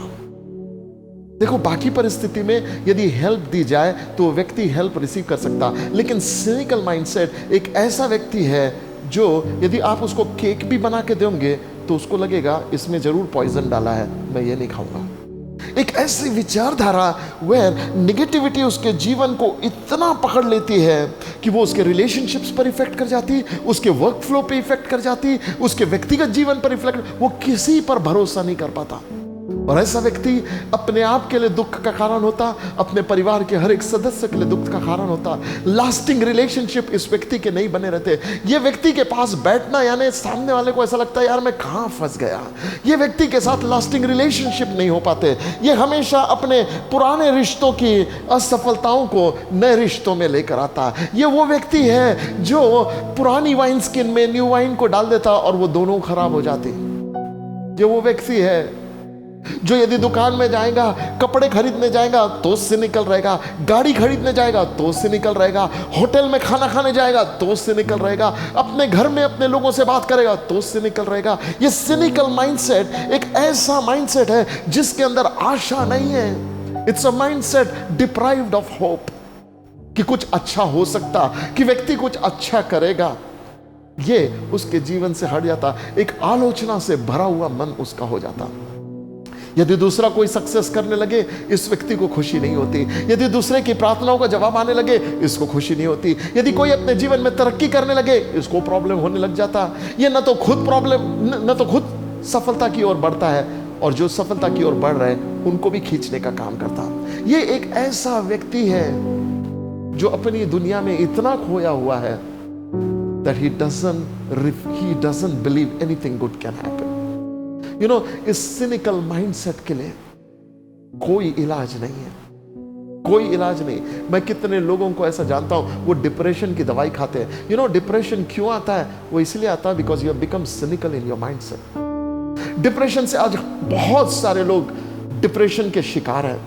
[SPEAKER 8] देखो, बाकी परिस्थिति में यदि हेल्प दी जाए तो व्यक्ति हेल्प रिसीव कर सकता, लेकिन सिनिकल माइंडसेट एक ऐसा व्यक्ति है जो यदि आप उसको केक भी बना के दोगे तो उसको लगेगा इसमें जरूर पॉइजन डाला है, मैं ये नहीं खाऊंगा। एक ऐसी विचारधारा वेयर निगेटिविटी उसके जीवन को इतना पकड़ लेती है कि वो उसके रिलेशनशिप्स पर इफेक्ट कर जाती, उसके वर्क फ्लो पे इफेक्ट कर जाती, उसके व्यक्तिगत जीवन पर इफेक्ट, वो किसी पर भरोसा नहीं कर पाता। और ऐसा व्यक्ति अपने आप के लिए दुख का कारण होता, अपने परिवार के हर एक सदस्य के लिए दुख का कारण होता। लास्टिंग रिलेशनशिप इस व्यक्ति के नहीं बने रहते। ये व्यक्ति के पास बैठना यानी सामने वाले को ऐसा लगता है यार मैं कहां फंस गया। ये व्यक्ति के साथ लास्टिंग रिलेशनशिप नहीं हो पाते। ये हमेशा अपने पुराने रिश्तों की असफलताओं को नए रिश्तों में लेकर आता। ये वो व्यक्ति है जो पुरानी वाइन स्किन में न्यू वाइन को डाल देता और वो दोनों खराब हो जाती। ये वो व्यक्ति है जो यदि दुकान में जाएगा, कपड़े खरीदने जाएगा तो उससे निकल रहेगा, गाड़ी खरीदने जाएगा तो उससे निकल रहेगा, होटल में खाना खाने जाएगा तो उससे निकल रहेगा, अपने घर में अपने लोगों से बात करेगा तो उससे निकल रहेगा। ये सिनिकल माइंडसेट एक ऐसा माइंडसेट है जिसके अंदर आशा नहीं है। It's a mindset deprived of hope कि कुछ अच्छा हो सकता, कि व्यक्ति कुछ अच्छा करेगा। ये उसके जीवन से हट जाता, एक आलोचना से भरा हुआ मन उसका हो जाता। यदि दूसरा कोई सक्सेस करने लगे इस व्यक्ति को खुशी नहीं होती। यदि दूसरे की प्रार्थनाओं का जवाब आने लगे इसको खुशी नहीं होती। यदि कोई अपने जीवन में तरक्की करने लगे इसको प्रॉब्लम होने लग जाता। ये न तो खुद सफलता की ओर बढ़ता है और जो सफलता की ओर बढ़ रहे हैं उनको भी खींचने का काम करता। ये एक ऐसा व्यक्ति है जो अपनी दुनिया में इतना खोया हुआ है that he doesn't believe anything good can happen. You know, इस सिनिकल माइंडसेट के लिए कोई इलाज नहीं है, कोई इलाज नहीं। मैं कितने लोगों को ऐसा जानता हूं वो डिप्रेशन की दवाई खाते हैं। You know, डिप्रेशन क्यों आता है? वो इसलिए आता है because you have become cynical in your mindset. Depression से आज बहुत सारे लोग डिप्रेशन के शिकार हैं।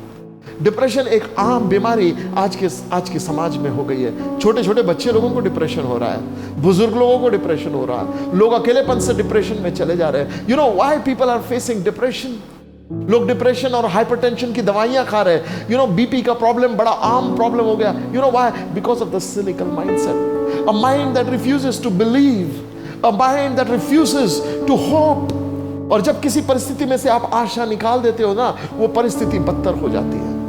[SPEAKER 8] डिप्रेशन एक आम बीमारी आज के समाज में हो गई है। छोटे छोटे बच्चे लोगों को डिप्रेशन हो रहा है, बुजुर्ग लोगों को डिप्रेशन हो रहा है, लोग अकेलेपन से डिप्रेशन में चले जा रहे हैं। You know why people are facing depression? लोग डिप्रेशन और हाइपरटेंशन की दवाइयां खा रहे हैं। यू नो बीपी का प्रॉब्लम बड़ा आम प्रॉब्लम हो गया। You know why? Because of the cynical mindset, a mind that refuses to believe, a mind that refuses to hope. और जब किसी परिस्थिति में से आप आशा निकाल देते हो ना, वो परिस्थिति बदतर हो जाती है।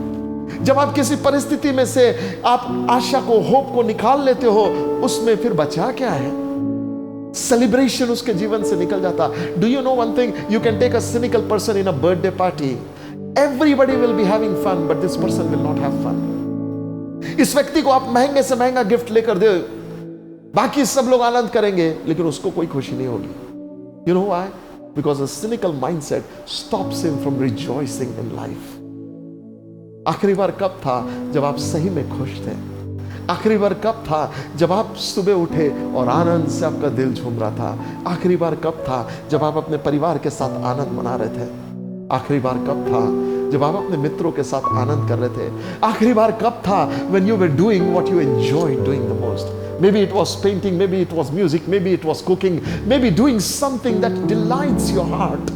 [SPEAKER 8] जब आप किसी परिस्थिति में से आप आशा को, होप को निकाल लेते हो, उसमें फिर बचा क्या है? सेलिब्रेशन उसके जीवन से निकल जाता। Do you know one thing? You can take a cynical person in a birthday party, everybody will be having fun but this person will not have fun. इस व्यक्ति को आप महंगे से महंगा गिफ्ट लेकर दे, बाकी सब लोग आनंद करेंगे लेकिन उसको कोई खुशी नहीं होगी। You know why? Because a cynical mindset stops him from rejoicing in life. आखिरी बार कब था जब आप सही में खुश थे? आखिरी बार कब था जब आप सुबह उठे और आनंद से आपका दिल झूम रहा था? आखिरी बार कब था जब आप अपने परिवार के साथ आनंद मना रहे थे? आखिरी बार कब था जब आप अपने मित्रों के साथ आनंद कर रहे थे? आखिरी बार कब था when you were doing what you enjoyed doing the most? Maybe it was painting, maybe it was music, maybe it was cooking, maybe doing something that delights your heart.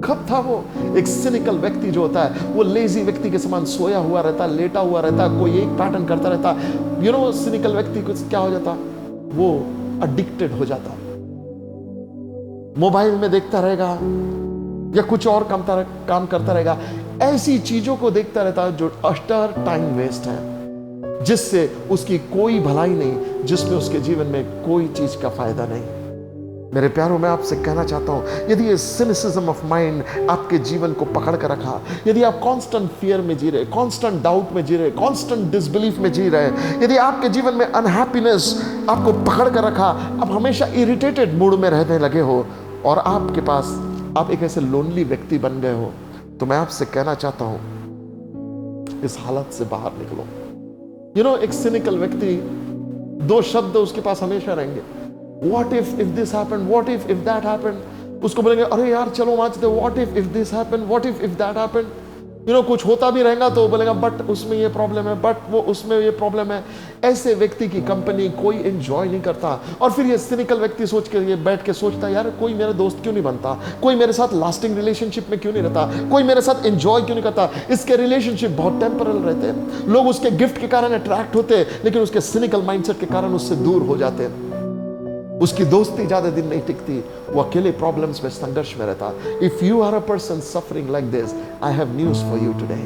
[SPEAKER 8] कब था वो? एक सिनिकल व्यक्ति जो होता है वो लेजी व्यक्ति के समान सोया हुआ रहता है, लेटा हुआ रहता है, कोई एक पैटर्न करता रहता है। यू नो सिनिकल व्यक्ति कुछ क्या हो जाता? वो एडिक्टेड हो जाता, मोबाइल में देखता रहेगा या कुछ और काम करता रहेगा, ऐसी चीजों को देखता रहता है जो अटर टाइम वेस्ट है, जिससे उसकी कोई भलाई नहीं, जिसमें उसके जीवन में कोई चीज का फायदा नहीं। मेरे प्यारों, मैं आपसे कहना चाहता हूं, यदि ये सिनिसिज्म ऑफ माइंड आपके जीवन को पकड़ कर रखा, यदि आप कांस्टेंट फियर में जी रहे, कांस्टेंट डाउट में जी रहे, कांस्टेंट डिसबिलीफ में जी रहे, यदि आपके जीवन में अनहैप्पीनेस आपको पकड़ कर रखा, आप हमेशा इरिटेटेड मूड में रहने लगे हो और आपके पास आप एक ऐसे लोनली व्यक्ति बन गए हो, तो मैं आपसे कहना चाहता हूं इस हालत से बाहर निकलो। यू नो एक सिनिकल व्यक्ति, दो शब्द उसके पास हमेशा रहेंगे, what if this happened, what if that happened. उसको बोलेंगे अरे यार चलो वांचते, what if this happened, what if that happened. You know कुछ होता भी रहेगा तो बोलेगा बट उसमें ये प्रॉब्लम है, बट वो उसमें ये प्रॉब्लम है। ऐसे व्यक्ति की कंपनी कोई एंजॉय नहीं करता। और फिर ये सिनिकल व्यक्ति सोच के ये बैठ के सोचता है यार कोई मेरा दोस्त क्यों नहीं बनता, कोई मेरे साथ लास्टिंग रिलेशनशिप में क्यों नहीं रहता, कोई मेरे साथ एंजॉय क्यों नहीं करता। इसके रिलेशनशिप बहुत टेम्परल रहते हैं, लोग उसके गिफ्ट के कारण अट्रैक्ट होते हैं लेकिन उसके सिनिकल माइंडसेट के कारण उससे दूर हो जाते हैं। उसकी दोस्ती ज्यादा दिन नहीं टिकती, वो अकेले प्रॉब्लम्स में संघर्ष में रहता। If you are a person suffering like this, I have news for you today.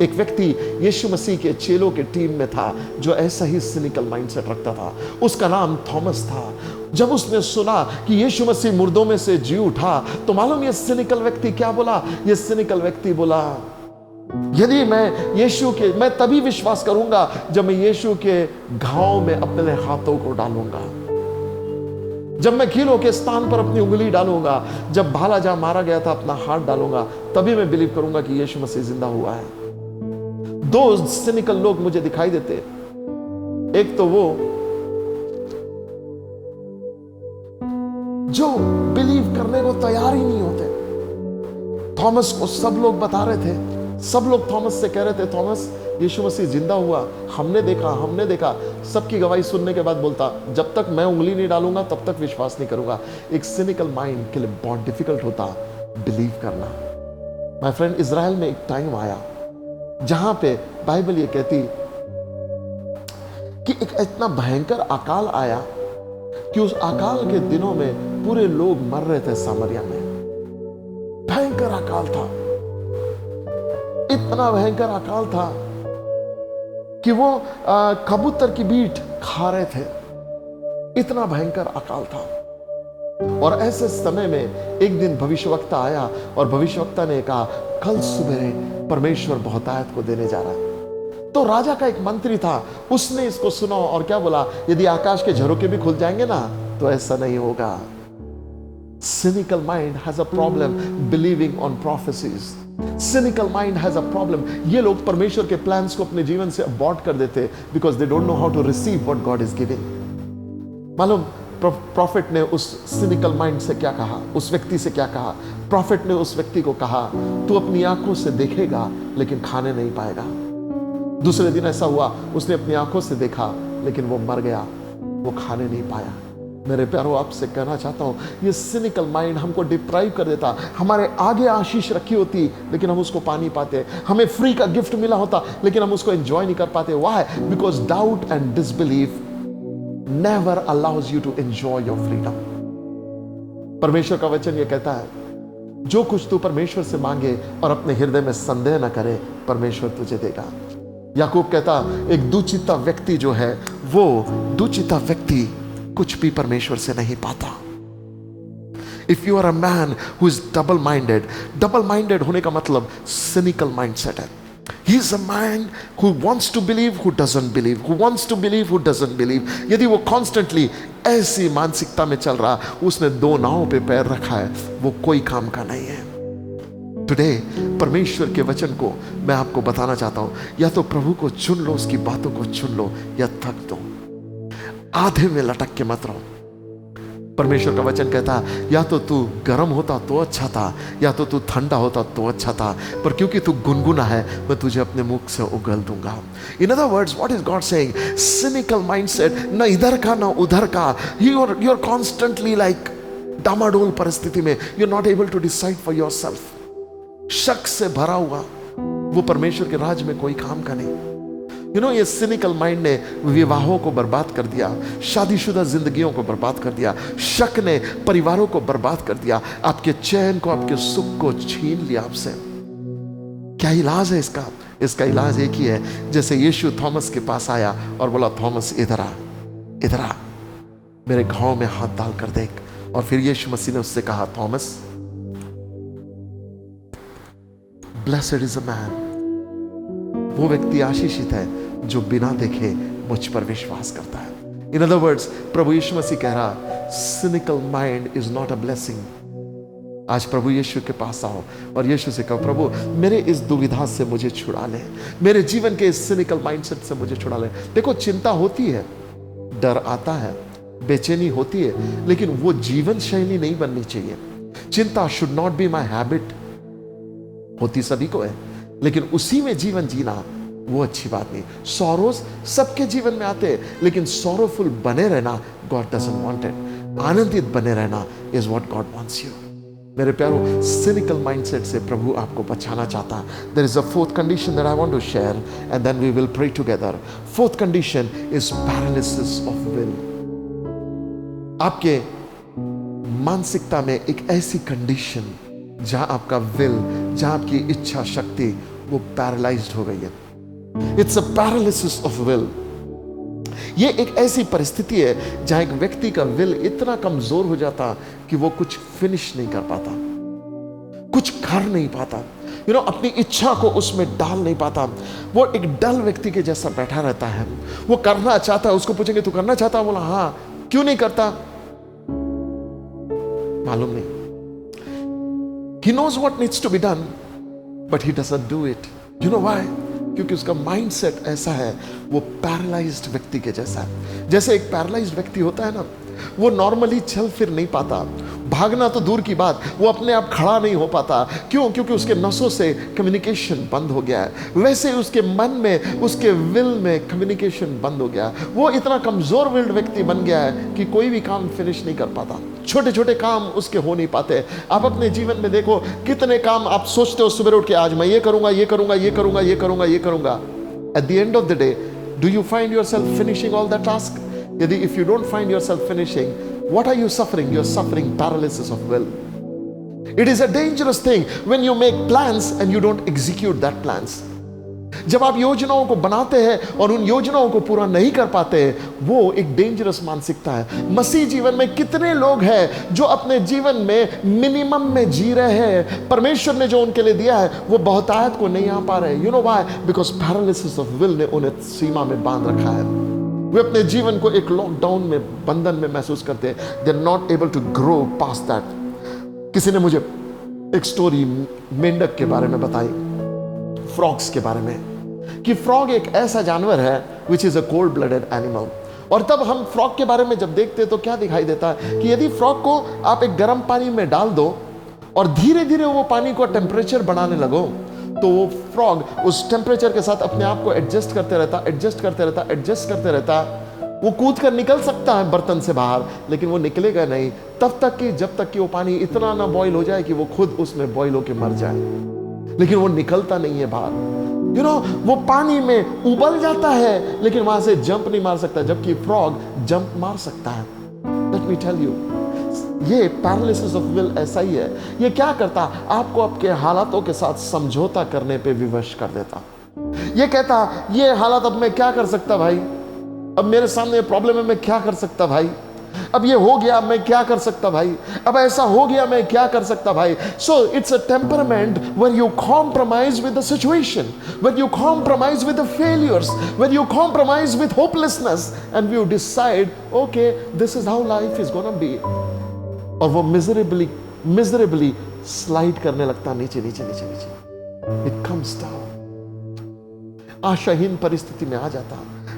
[SPEAKER 8] एक व्यक्ति यीशु मसीह के चेलों के टीम में था जो ऐसा ही सिनिकल माइंडसेट रखता था। उसका नाम थॉमस था। जब उसने सुना कि यीशु मसीह मुर्दों में से जी उठा, तो मालूम ये सिनिकल व्यक्ति क्या बोला? ये सिनिकल व्यक्ति बोला, यदि मैं तभी विश्वास करूंगा जब मैं यीशु के घाव में अपने हाथों को डालूंगा, जब मैं कीलों के स्थान पर अपनी उंगली डालूंगा, जब भाला जहां मारा गया था अपना हाथ डालूंगा, तभी मैं बिलीव करूंगा कि यीशु मसीह जिंदा हुआ है। दो सिनिकल लोग मुझे दिखाई देते। एक तो वो जो बिलीव करने को तैयार ही नहीं होते। थॉमस को सब लोग बता रहे थे, सब लोग थॉमस से कह रहे थे थॉमस यीशु मसीह जिंदा हुआ, हमने देखा। सबकी गवाही सुनने के बाद बोलता जब तक मैं उंगली नहीं डालूंगा तब तक विश्वास नहीं करूंगा। एक सिनिकल माइंड के लिए बहुत डिफिकल्ट होता बिलीव करना। माय फ्रेंड, इजराइल में एक टाइम आया जहां पे बाइबल ये कहती कि एक इतना भयंकर अकाल आया कि उस अकाल के दिनों में पूरे लोग मर रहे थे सामरिया में। भयंकर अकाल था, इतना भयंकर अकाल था कि वो कबूतर की मीट खा रहे थे। इतना भयंकर अकाल था। और ऐसे समय में एक दिन भविष्यवक्ता आया और भविष्यवक्ता ने कहा कल सुबह परमेश्वर बहुतायत को देने जा रहा है। तो राजा का एक मंत्री था, उसने इसको सुना और क्या बोला, यदि आकाश के झरोके भी खुल जाएंगे ना तो ऐसा नहीं होगा। Cynical mind has a problem believing on prophecies. Cynical mind has a problem. ये लोग परमेश्वर के प्लान्स को अपने जीवन से अबॉर्ट कर देते because they don't know how to receive what God is giving. मालूम प्रॉफिट ने उस सिनिकल माइंड से क्या कहा, उस व्यक्ति से क्या कहा? प्रॉफिट ने उस व्यक्ति को कहा तू अपनी आंखों से देखेगा लेकिन खाने नहीं पाएगा। दूसरे दिन ऐसा हुआ, उसने अपनी आंखों से देखा लेकिन वो मर गया, वो खाने नहीं पाया। मेरे प्यारों, आपसे कहना चाहता हूं, ये सिनिकल माइंड हमको डिप्राइव कर देता। हमारे आगे आशीष रखी होती लेकिन हम उसको पा नहीं पाते। हमें फ्री का गिफ्ट मिला होता लेकिन हम उसको एंजॉय नहीं कर पाते। Why? Because doubt and disbelief never allows you to enjoy your freedom. परमेश्वर का वचन ये कहता है जो कुछ तू परमेश्वर से मांगे और अपने हृदय में संदेह न करे, परमेश्वर तुझे देगा। याकूब कहता एक दुचित्ता व्यक्ति जो है, वो दुचित्ता व्यक्ति कुछ भी परमेश्वर से नहीं पाता। If you are a man who is double minded होने का मतलब सिनिकल माइंडसेट है। He is a man who wants to believe who doesn't believe, who wants to believe who doesn't believe. यदि वो कॉन्स्टेंटली ऐसी मानसिकता में चल रहा, उसने दो नावों पे पैर रखा है, वो कोई काम का नहीं है। टुडे परमेश्वर के वचन को मैं आपको बताना चाहता हूं, या तो प्रभु को चुन लो, उसकी बातों को चुन लो, या थक दो। आधे में लटक के मत रहो। परमेश्वर का वचन कहता है या तो तू गर्म होता तो अच्छा था, या तो तू ठंडा होता तो अच्छा था, पर क्योंकि तू गुनगुना है मैं तुझे अपने मुख से उगल दूंगा। In other words what is God saying? Cynical mindset, न इधर का न उधर का, यू आर कॉन्स्टेंटली लाइक डामाडोल परिस्थिति में, you are not able to decide for yourself. शक से भरा हुआ वो परमेश्वर के राज में कोई काम का नहीं। यू नो, ये सिनिकल माइंड ने विवाहों को बर्बाद कर दिया, शादीशुदा जिंदगियों को बर्बाद कर दिया, शक ने परिवारों को बर्बाद कर दिया, आपके चैन को, आपके सुख को छीन लिया आपसे। क्या इलाज है इसका? इसका इलाज एक ही है, जैसे यीशु थॉमस के पास आया और बोला थॉमस इधर आ, इधर आ, मेरे घाव में हाथ डाल कर देख। और फिर यीशु मसीह ने उससे कहा Thomas, blessed is a man, वो व्यक्ति आशीषित है जो बिना देखे मुझ पर विश्वास करता है। इन अदर वर्ड्स, प्रभु यीशु मसीह कह रहा cynical mind is not a blessing. आज प्रभु यीशु के पास आओ और यीशु से कहो प्रभु मेरे इस दुविधा से मुझे छुड़ा ले, मेरे जीवन के इस सिनिकल माइंडसेट से मुझे छुड़ा ले। देखो, चिंता होती है, डर आता है, बेचैनी होती है, लेकिन वो जीवन शैली नहीं बननी चाहिए। चिंता should not be my habit. होती सभी को है, लेकिन उसी में जीवन जीना वो अच्छी बात नहीं। सॉरोज सबके जीवन में आते हैं, लेकिन सॉरोफुल बने रहना गॉड डजंट वांट इट। आनंदित बने रहना is what God wants you. मेरे प्यारो, सिनिकल माइंडसेट से प्रभु आपको बचाना चाहता है। There is a fourth condition that I want to share and then we will pray together. Fourth condition is paralysis of will. आपके मानसिकता में एक ऐसी कंडीशन जहां आपका विल, जहां आपकी इच्छा शक्ति वो पैरालाइज्ड हो गई है। It's a paralysis of will. ये एक ऐसी परिस्थिति है जहां एक व्यक्ति का विल इतना कमजोर हो जाता कि वो कुछ फिनिश नहीं कर पाता, कुछ कर नहीं पाता, यू नो, अपनी इच्छा को उसमें डाल नहीं पाता। वो एक डल व्यक्ति के जैसा बैठा रहता है। वो करना चाहता है, उसको पूछेंगे तू करना चाहता? बोला हाँ। क्यों नहीं करता? मालूम नहीं। He knows what needs to be done, but he doesn't do it. You know why? क्योंकि उसका माइंडसेट ऐसा है, वो पैरालाइज्ड व्यक्ति के जैसा है। जैसे एक पैरालाइज्ड व्यक्ति होता है ना, वो नॉर्मली चल फिर नहीं पाता, भागना तो दूर की बात, वो अपने आप खड़ा नहीं हो पाता। क्यों? क्योंकि उसके नसों से कम्युनिकेशन बंद हो गया है। वैसे उसके मन में, उसके विल में कम्युनिकेशन बंद हो गया। वो इतना कमजोर विल्ड व्यक्ति बन गया है कि कोई भी काम फिनिश नहीं कर पाता। छोटे छोटे काम उसके हो नहीं पाते। आप अपने जीवन में देखो, कितने काम आप सोचते हो सुबह उठ के आज मैं ये करूंगा, ये करूंगा, ये करूंगा, ये करूंगा, ये करूंगा। At the end of the day, do you find yourself finishing all the task? यदि if you don't find yourself finishing, what are you suffering? You're suffering paralysis of will. It is a dangerous thing when you make plans and you don't execute that plans. जब आप योजनाओं को बनाते हैं और उन योजनाओं को पूरा नहीं कर पाते हैं, वो एक डेंजरस मानसिकता है। मसीह जीवन में कितने लोग हैं जो अपने जीवन में मिनिमम में जी रहे हैं, परमेश्वर ने जो उनके लिए दिया है वो बहुतायत को नहीं आ पा रहे। You know why? Because paralysis of will ने उन्हें सीमा में बांध रखा है। वे अपने जीवन को एक लॉकडाउन में, बंधन में महसूस करते हैं। They are not able to grow past that. किसी ने मुझे एक स्टोरी मेंढक के बारे में बताई, फ्रॉग्स के बारे में, कि फ्रॉग एक ऐसा जानवर है which is a cold blooded animal. और तब हम फ्रॉग के बारे में जब देखते हैं तो क्या दिखाई देता है कि यदि फ्रॉग को आप एक गर्म पानी में डाल दो और धीरे धीरे वो पानी को टेम्परेचर बढ़ाने लगो, तो वो फ्रॉग उस टेम्परेचर के साथ अपने आप को एडजस्ट करते रहता, एडजस्ट करते रहता, एडजस्ट करते रहता। वो कूद कर निकल सकता है बर्तन से बाहर, लेकिन वो निकलेगा नहीं तब तक कि जब तक कि वो पानी इतना ना बॉईल हो जाए कि वो खुद उसमें बॉईल होकर मर जाए। लेकिन वो निकलता नहीं है बाहर। यू नो, वो पानी में उबल जाता है लेकिन वहां से जंप नहीं मार सकता, जबकि फ्रॉग जंप मार सकता है। लेट मी टेल यू, ये पैरालिसिस ऑफ विल ऐसा ही है। ये क्या करता? आपको आपके हालातों के साथ समझौता करने पे विवश कर देता। ये कहता, ये हालात अब मैं क्या कर सकता भाई, अब मेरे सामने प्रॉब्लम है, मैं क्या कर सकता भाई, अब ये हो गया मैं क्या कर सकता भाई, अब ऐसा हो गया मैं क्या कर सकता भाई। So it's a temperament when you compromise with the situation, when you compromise with the failures, when you compromise with hopelessness and you decide okay this is how life is gonna be. और वो miserably slide करने लगता नीचे नीचे नीचे नीचे। It comes down, आशाहीन परिस्थिति में आ जाता।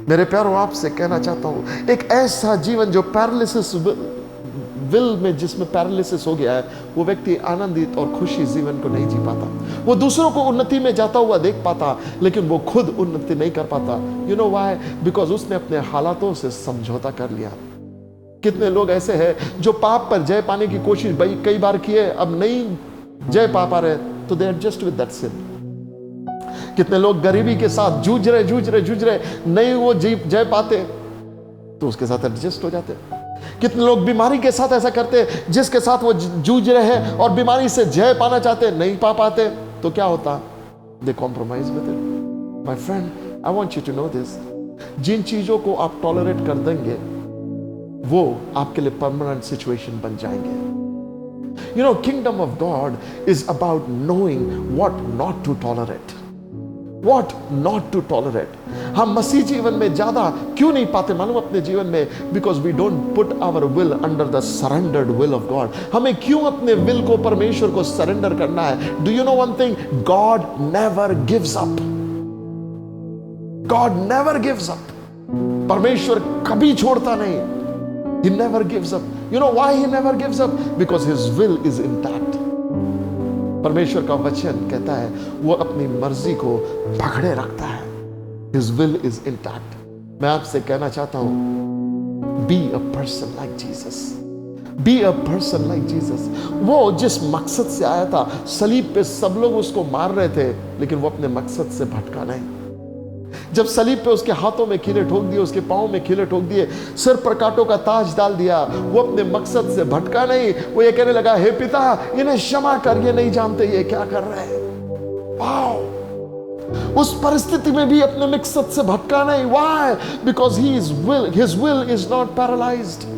[SPEAKER 8] मेरे प्यारों, आपसे कहना चाहता हूं, एक ऐसा जीवन जो पैरालिसिस विल में जिसमें पैरालिसिस हो गया है, वो व्यक्ति आनंदित और खुशी जीवन को नहीं जी पाता। वो दूसरों को उन्नति में जाता हुआ देख पाता, लेकिन वो खुद उन्नति नहीं कर पाता। You know why? बिकॉज उसने अपने हालातों से समझौता कर लिया। कितने लोग ऐसे हैं जो पाप पर जय पाने की कोशिश कई बार किए, अब नहीं जय पा रहे, तो दे एडजस्ट विद दैट सिन। कितने लोग गरीबी के साथ जूझ रहे, नहीं वो जय पाते, तो उसके साथ एडजस्ट हो जाते। कितने लोग बीमारी के साथ ऐसा करते, जिसके साथ वो जूझ रहे हैं और बीमारी से जय पाना चाहते, नहीं पा पाते, तो क्या होता? They compromise with it. My friend, I want you to know this, जिन चीजों को आप टॉलरेट कर देंगे, वो आपके लिए परमानेंट सिचुएशन बन जाएंगे। You know, kingdom of God is about knowing what not to tolerate. What not to tolerate. हम मसीह जीवन में ज्यादा क्यों नहीं पाते मालूम अपने जीवन में? Because we don't put our will under the surrendered will of God. हमें क्यों अपने will को परमेश्वर को सरेंडर करना है? Do you know one thing? God never gives up. God never gives up. परमेश्वर कभी छोड़ता नहीं। He never gives up. You know why he never gives up? Because his will is intact. परमेश्वर का वचन कहता है वो अपनी मर्जी को पकड़े रखता है। His will is intact. मैं आपसे कहना चाहता हूं, be a person like Jesus. Be a person like Jesus. वो जिस मकसद से आया था, सलीब पे सब लोग उसको मार रहे थे, लेकिन वो अपने मकसद से भटका नहीं। जब सलीब पे उसके हाथों में खीले ठोक दिए, उसके पांव में खीले ठोक दिए, सिर पर कांटों का ताज डाल दिया, वो अपने मकसद से भटका नहीं। वो ये कहने लगा, हे पिता, इन्हें क्षमा कर, ये नहीं जानते ये क्या कर रहे हैं। वाओ! उस परिस्थिति में भी अपने मकसद से भटका नहीं। Why? Because his will is not paralyzed.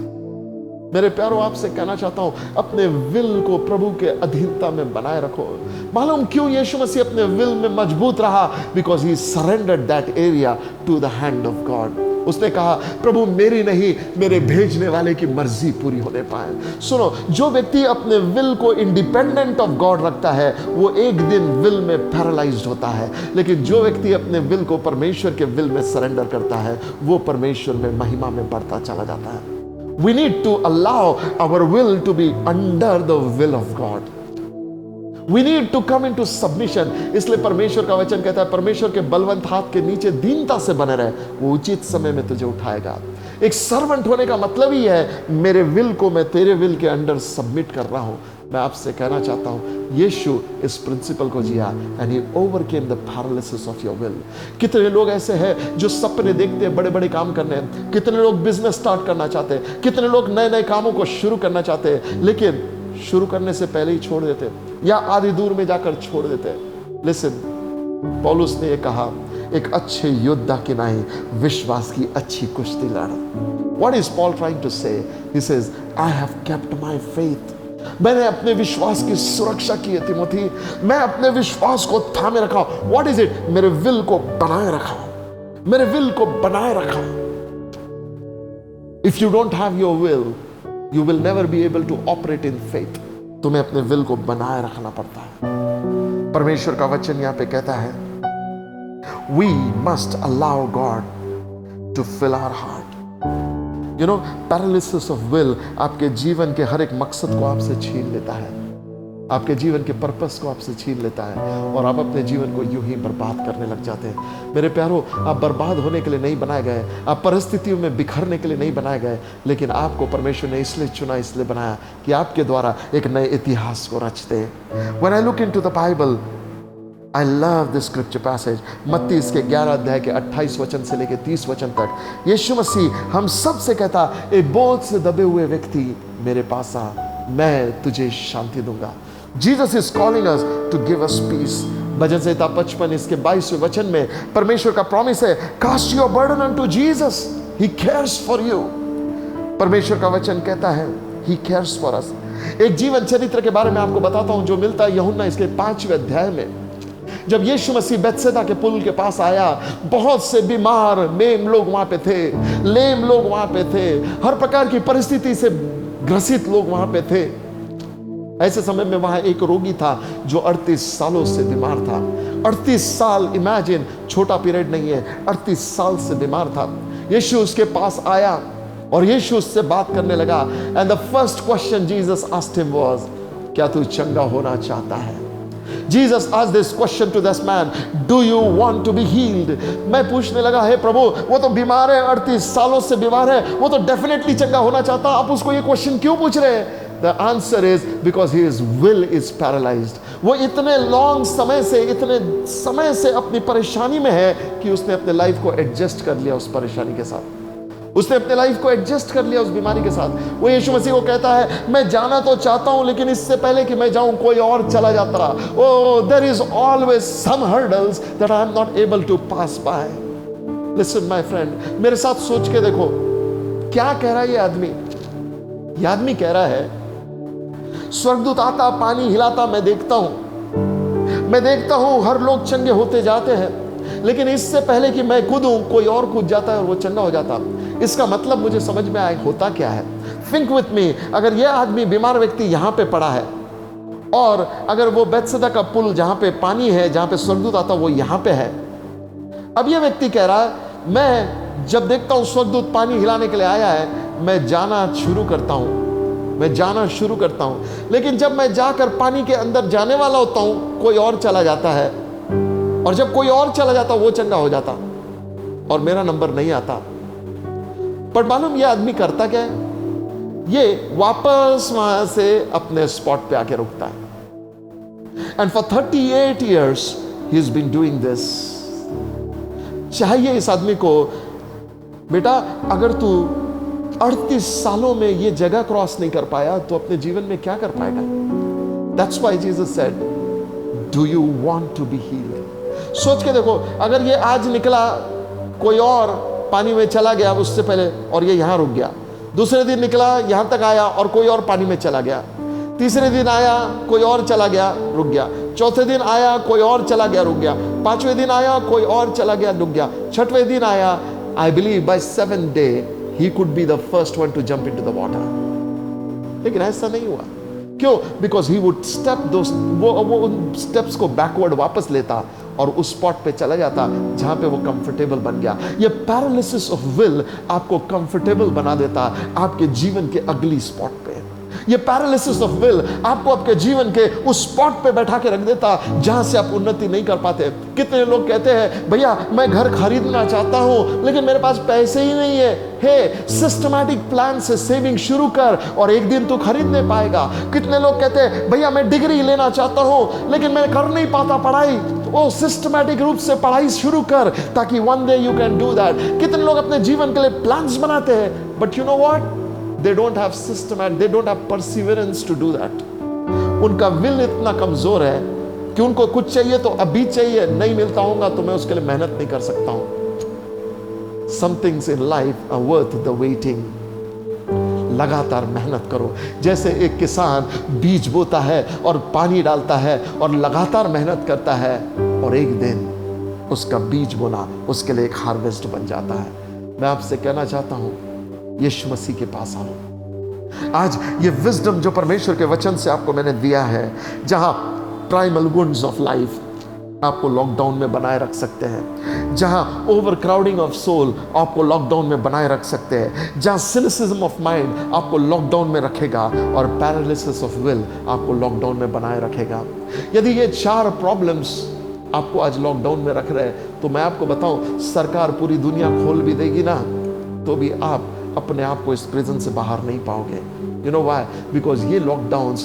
[SPEAKER 8] मेरे प्यारों, आपसे कहना चाहता हूं, अपने विल को प्रभु के अधीनता में बनाए रखो। मालूम क्यों यीशु मसीह अपने विल में मजबूत रहा? Because he surrendered that area to the hand of God. उसने कहा, प्रभु मेरी नहीं, मेरे भेजने वाले की मर्जी पूरी होने पाए। सुनो, जो व्यक्ति अपने विल को इंडिपेंडेंट ऑफ गॉड रखता है, वो एक दिन विल में पैरालाइज्ड होता है। लेकिन जो व्यक्ति अपने विल को परमेश्वर के विल में सरेंडर करता है, वो परमेश्वर में महिमा में बढ़ता चला जाता है। We need to allow our will to be under the will of God. We need to come into submission. इसलिए परमेश्वर का वचन कहता है, परमेश्वर के बलवंत हाथ के नीचे दीनता से बने रहे, वो उचित समय में तुझे उठाएगा। एक सर्वेंट होने का मतलब ही है, मेरे विल को मैं तेरे विल के अंडर सबमिट कर रहा हूं। मैं आपसे कहना चाहता हूं, यीशु इस प्रिंसिपल को जिया, and he overcame the paralysis of your will. कितने लोग ऐसे हैं जो सपने देखते हैं बड़े बड़े काम करने, कितने लोग बिजनेस स्टार्ट करना चाहते हैं, कितने लोग नए नए कामों को शुरू करना चाहते हैं, लेकिन शुरू करने से पहले ही छोड़ देते या आधी दूर में जाकर छोड़ देते। लिसन, पौलुस ने ये कहा, एक अच्छे योद्धा की नहीं, विश्वास की अच्छी कुश्ती लड़। What is Paul trying to say? He says, I have kept my faith. मैंने अपने विश्वास की सुरक्षा की है तिमोथी, मैं अपने विश्वास को थामे रखा। What is it? मेरे विल को बनाए रखा, मेरे विल को बनाए रखा। If you don't have your will, you will never be able to operate in faith. तुम्हें अपने विल को बनाए रखना पड़ता है। परमेश्वर का वचन यहां पे कहता है, we must allow God to fill our heart. You know, paralysis of will आपके जीवन के हर एक मकसद को आपसे छीन लेता है, आपके जीवन के पर्पस को आपसे छीन लेता है, और आप अपने जीवन को यूं ही बर्बाद करने लग जाते हैं। मेरे प्यारों, आप बर्बाद होने के लिए नहीं बनाए गए, आप परिस्थितियों में बिखरने के लिए नहीं बनाए गए, लेकिन आपको परमेश्वर ने इसलिए चुना, इसलिए बनाया कि आपके द्वारा एक नए इतिहास को रच दे। When I look into the Bible, I love this scripture passage. मत्ती इसके 11 अध्याय के 28 वचन से लेकर 30 वचन तक यीशु मसीह हम सब से कहता, एक बोझ से दबे हुए व्यक्ति मेरे पास आ, मैं तुझे शांति दूंगा। Jesus is calling us to give us peace. भजन संहिता 55 इसके 22वें वचन में परमेश्वर का प्रॉमिस है, cast your burden unto Jesus. He cares for you. परमेश्वर का वचन कहता है, He cares for us. एक जीवन चरित्र के बारे में आपको बताता हूं जो मिलता है यूहन्ना इसके 5वें अध्याय में। जब यीशु मसीह बेथसेदा के पुल के पास आया, बहुत से बीमार मेम लोग वहां पे थे, लेम लोग वहां पे थे, हर प्रकार की परिस्थिति से ग्रसित लोग वहां पे थे। ऐसे समय में वहां एक रोगी था जो 38 सालों से बीमार था। 38 साल, इमेजिन, छोटा पीरियड नहीं है, 38 साल से बीमार था। यीशु उसके पास आया और यीशु उससे बात करने लगा। And the first question Jesus asked him was, क्या तू चंगा होना चाहता है? Jesus asked this question to this man, do you want to be healed? मैं पूछने लगा, हे प्रभु, वो तो बीमार है, 38 सालों से बीमार है, वो तो डेफिनेटली चंगा होना चाहता, आप उसको ये क्वेश्चन क्यों पूछ रहे हैं? The answer is because his will is paralyzed. वो इतने लॉन्ग समय से अपनी परेशानी में है कि उसने अपने लाइफ को एडजस्ट कर लिया उस परेशानी के साथ, उसने अपने लाइफ को एडजस्ट कर लिया उस बीमारी के साथ। वो यीशु मसीह को कहता है, मैं जाना तो चाहता हूं, लेकिन इससे पहले कि मैं जाऊं कोई और चला जाता। Oh, there is always some hurdles that I am not able to pass by. Listen my friend, मेरे साथ सोच के देखो, क्या कह रहा है ये आदमी? ये आदमी कह रहा है, स्वर्गदूत आता, पानी हिलाता, मैं देखता हूं हर लोग चंगे होते जाते हैं, लेकिन इससे पहले कि मैं कूदूं कोई और कूद जाता है और वो चंगा हो जाता। इसका मतलब मुझे समझ में आया होता क्या है। थिंक विथ मी, अगर ये आदमी बीमार व्यक्ति यहां पे पड़ा है और अगर वो बेथसदा का पुल जहां पे पानी है, जहां पे स्वर्गदूत आता, वो यहां पे है। अब ये व्यक्ति कह रहा है, मैं जब देखता हूं स्वर्गदूत पानी हिलाने के लिए आया है, मैं जाना शुरू करता हूं, लेकिन जब मैं जाकर पानी के अंदर जाने वाला होता हूं, कोई और चला जाता है, और जब कोई और चला जाता वो चंगा हो जाता और मेरा नंबर नहीं आता। पर मालूम ये आदमी करता क्या है? ये वापस वहां से अपने स्पॉट पे आके रुकता है। And for 38 years he has been doing this. चाहिए इस आदमी को, बेटा अगर तू 38 सालों में ये जगह क्रॉस नहीं कर पाया तो अपने जीवन में क्या कर पाएगा? That's why Jesus said, do you want to be healed? सोच के देखो, अगर ये आज निकला, कोई और पानी में चला गया उससे पहले और ये यहां रुक गया, दूसरे दिन निकला यहां तक आया और कोई और पानी में चला गया, तीसरे दिन आया कोई और चला गया, रुक गया, चौथे दिन आया कोई और चला गया, रुक गया, पांचवें दिन आया कोई और चला गया, रुक गया, छठवें दिन आया, I believe by 7th day he could be the first one to jump into the water। लेकिन ऐसा नहीं हुआ। क्यों? बिकॉज ही वुड स्टेप वो उन स्टेप्स को बैकवर्ड वापस लेता और उस स्पॉट पे चला जाता जहां पे वो कंफर्टेबल बन गया। ये पैरालिसिस ऑफ विल आपको कंफर्टेबल बना देता आपके जीवन के अगली स्पॉट पे। ये पैरालिसिस ऑफ विल आपको आपके जीवन के उस स्पॉट पे बैठा के रख देता जहां से आप उन्नति नहीं कर पाते। कितने लोग कहते हैं, भैया मैं घर खरीदना चाहता हूं लेकिन मेरे पास पैसे ही नहीं है। हे, सिस्टमैटिक प्लान से सेविंग शुरू कर और एक दिन तू खरीद नहीं पाएगा। कितने लोग कहते हैं, भैया मैं डिग्री लेना चाहता हूं लेकिन मैं कर नहीं पाता पढ़ाई। ओ, सिस्टमैटिक रूप से पढ़ाई शुरू कर ताकि one day you can do that. कितने लोग अपने जीवन के लिए प्लान्स बनाते हैं, but you know what, they don't have systematic, they don't have perseverance to do that। उनका विल इतना कमजोर है कि उनको कुछ चाहिए तो अभी चाहिए, नहीं मिलता होगा तो मैं उसके लिए मेहनत नहीं कर सकता हूं। Some things in life are worth the waiting। लगातार मेहनत करो। जैसे एक किसान बीज बोता है और पानी डालता है और लगातार मेहनत करता है और एक दिन उसका बीज बोना उसके लिए एक हार्वेस्ट बन जाता है। मैं आपसे कहना चाहता हूं, यीशु मसीह के पास आओ। आज ये विजडम जो परमेश्वर के वचन से आपको मैंने दिया है, जहां प्राइमल वुंड्स ऑफ लाइफ आपको लॉकडाउन में बनाए रख सकते हैं, जहां ओवर क्राउडिंग ऑफ सोल आपको लॉकडाउन में बनाए रख सकते हैं, जहां सिनिसिज्म ऑफ माइंड आपको लॉकडाउन में रखेगा और पैरालिसिस ऑफ विल आपको लॉकडाउन में बनाए रखेगा। यदि ये 4 प्रॉब्लम्स आपको आज लॉकडाउन में रख रहे हैं तो मैं आपको बताऊं, सरकार पूरी दुनिया खोल भी देगी ना तो भी आप अपने आप को इस प्रिजन से बाहर नहीं पाओगे। You know why? बिकॉज ये लॉकडाउन्स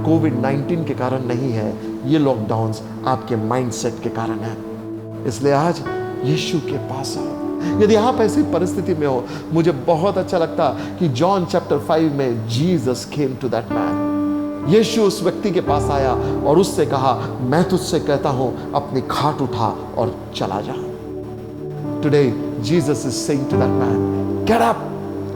[SPEAKER 8] कोविड-19 के कारण नहीं है, ये लॉकडाउन्स आपके माइंडसेट के कारण है। इसलिए आज यीशु के पास आओ। यदि आप ऐसी परिस्थिति में हो, मुझे बहुत अच्छा लगता कि जॉन चैप्टर 5 में Jesus came to that man. Yeshu उस व्यक्ति के पास आया और उससे कहा, मैं तुझसे कहता हूं अपनी खाट उठा और चला जा। Today Jesus is saying to that man, get up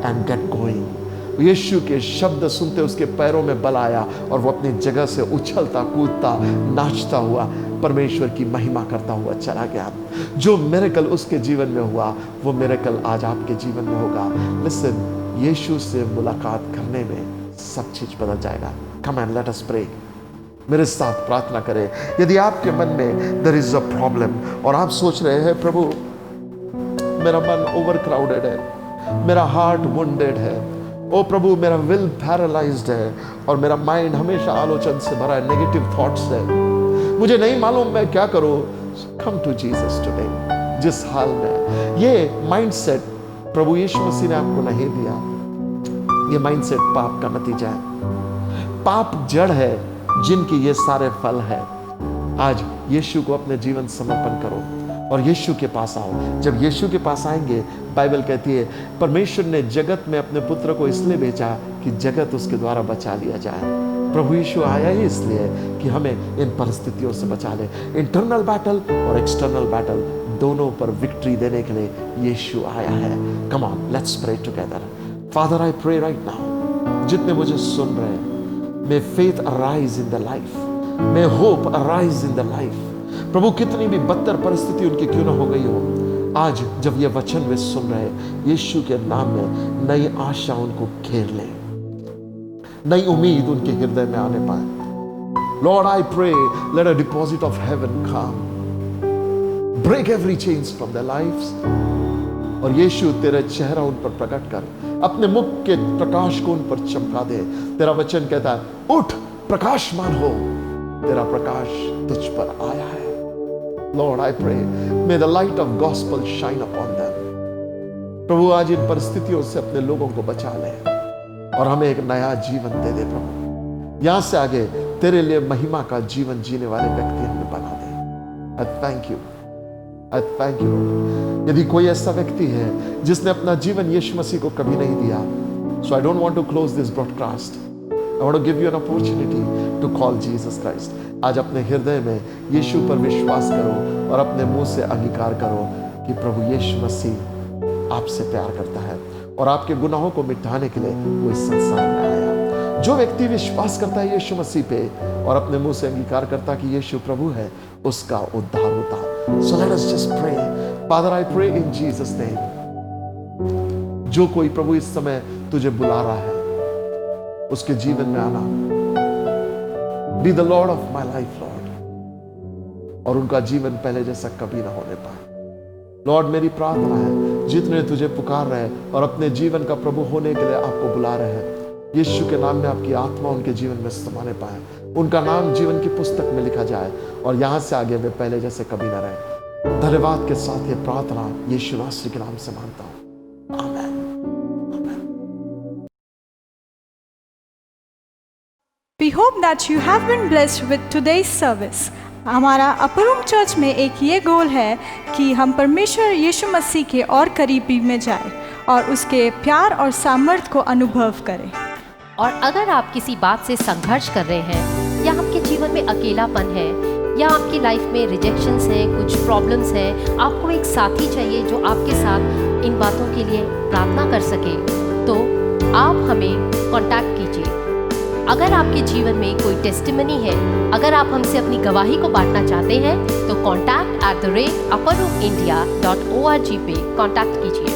[SPEAKER 8] and get going. Yeshu के शब्द सुनते उसके पैरों में बल आया और वो अपनी जगह से उछलता कूदता नाचता हुआ परमेश्वर की महिमा करता हुआ चला गया। जो मिरेकल उसके जीवन में हुआ वो मिरेकल आज आपके जीवन में होगा। लिसन, यीशु से मुलाकात करने में सब चीज बदल जाएगा। Come and let us pray. मेरे साथ प्रार्थना करें। यदि आपके मन में देयर इज अ प्रॉब्लम और आप सोच रहे हैं, प्रभु मेरा मन ओवर क्राउडेड है, मेरा हार्ट वुंडेड है। ओ प्रभु, मेरा विल पैरालाइज्ड है और मेरा माइंड हमेशा आलोचन से भरा है, नेगेटिव थॉट्स है। मुझे नहीं मालूम मैं क्या करूं। Come to Jesus today. जिस हाल में ये माइंडसेट प्रभु यीशु मसीह ने आपको नहीं दिया, ये माइंडसेट पाप का नतीजा है। पाप जड़ है जिनकी ये सारे फल है। आज यीशु को अपने जीवन समर्पण करो और यीशु के पास आओ। जब यीशु के पास आएंगे, बाइबल कहती है परमेश्वर ने जगत में अपने पुत्र को इसलिए भेजा कि जगत उसके द्वारा बचा लिया जाए। प्रभु यीशु आया ही इसलिए कि हमें इन परिस्थितियों से बचा ले। इंटरनल बैटल और एक्सटर्नल बैटल दोनों पर विक्ट्री देने के लिए यीशु आया है। Come on, let's pray together. Father, I pray right now, जितने मुझे सुन रहे हैं, may faith arise in the life, may hope arise in the life. प्रभु, कितनी भी बदतर परिस्थिति उनकी क्यों ना हो गई हो, आज जब ये वचन वे सुन रहे हैं, यीशु के नाम में नई आशा उनको घेर ले, नई उम्मीद उनके हृदय में आने पाए। Lord, I pray let a deposit of heaven come, break every chains from their lives. और यीशु, तेरा चेहरा उन पर प्रकट कर, अपने मुख के प्रकाश को उन पर चमका दे। तेरा वचन कहता है, उठ प्रकाशमान हो, तेरा प्रकाश तुझ पर आया है। Lord, I pray, may the light of gospel shine upon them. प्रभु, आज इन परिस्थितियों से अपने लोगों को बचा ले और हमें एक नया जीवन दे दे। प्रभु, यहां से आगे तेरे लिए महिमा का जीवन जीने वाले व्यक्ति हमें बना दे। I thank you. I thank you. यदि कोई ऐसा व्यक्ति है जिसने अपना जीवन यीशु मसीह को कभी नहीं दिया, so I don't want to close this broadcast. I want to give you an opportunity to call Jesus Christ. आज अपने हृदय में यीशु पर विश्वास करो और अपने मुंह से अंगीकार करो कि प्रभु यीशु मसीह आपसे प्यार करता है और आपके गुनाहों को मिटाने के लिए वो इस संसार में आया। जो व्यक्ति विश्वास करता है यीशु मसीह पे और अपने मुंह से अंगीकार करता कि यीशु प्रभु है, उसका उद्धार होता। So let us just pray. Father, I pray in Jesus' name. जो कोई प्रभु इस समय तुझे बुला रहा है, उसके जीवन में आना, Be the Lord of my life, Lord. और उनका जीवन पहले जैसा कभी ना होने पाए। लॉर्ड, मेरी प्रार्थना है, जितने तुझे पुकार रहे हैं और अपने जीवन का प्रभु होने के लिए आपको बुला रहे हैं, यीशु के नाम में आपकी आत्मा उनके जीवन में समाने पाए, उनका नाम जीवन की पुस्तक में लिखा जाए और यहां से आगे वे पहले जैसे कभी ना रहे। धन्यवाद के साथ ये प्रार्थना यीशु मसीह के नाम से मांगता हूं, आमीन।
[SPEAKER 2] We hope that you have been blessed with today's service. हमारा अपर रूम चर्च में एक ये गोल है कि हम परमेश्वर यीशु मसीह के और करीबी में जाए और उसके प्यार और सामर्थ्य को अनुभव करें।
[SPEAKER 1] और अगर आप किसी बात से संघर्ष कर रहे हैं या आपके जीवन में अकेलापन है या आपकी लाइफ में रिजेक्शंस हैं, कुछ प्रॉब्लम्स हैं, आपको एक साथी चाहिए जो आपके साथ इन बातों के लिए प्रार्थना कर सके, तो आप हमें कांटेक्ट कीजिए। अगर आपके जीवन में कोई टेस्टिमनी है, अगर आप हमसे अपनी गवाही को बांटना चाहते हैं, तो contact@upperroomIndia.org पे कांटेक्ट कीजिए।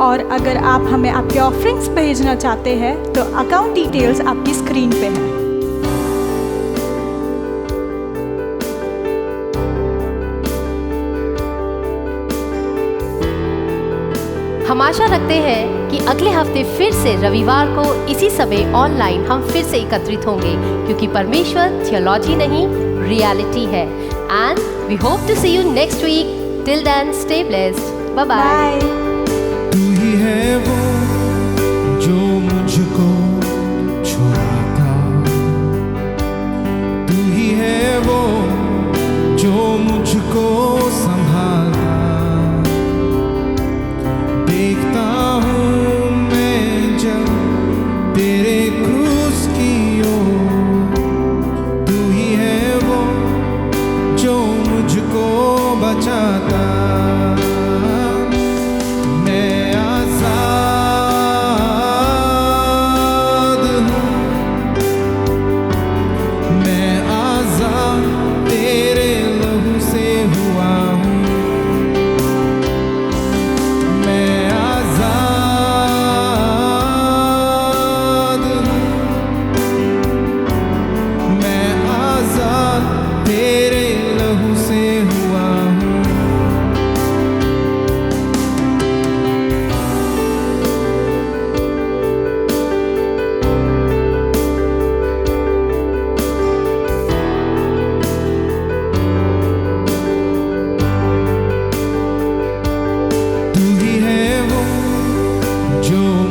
[SPEAKER 2] और अगर आप हमें आपके ऑफरिंग्स भेजना चाहते हैं तो अकाउंट डिटेल्स आपकी स्क्रीन पे हैं।
[SPEAKER 1] हम आशा रखते हैं कि अगले हफ्ते फिर से रविवार को इसी समय ऑनलाइन हम फिर से एकत्रित होंगे, क्योंकि परमेश्वर थियोलॉजी नहीं, रियलिटी है। And we hope to see you next week. Till then, stay blessed. Bye bye.
[SPEAKER 4] तू ही है वो जो मुझको छुड़ाता, तू ही है वो जो मुझको संभालता। देखता हूँ मैं जब तेरे क्रूस की ओर, तू ही है वो जो मुझको बचाता। मैं आज़ाद जो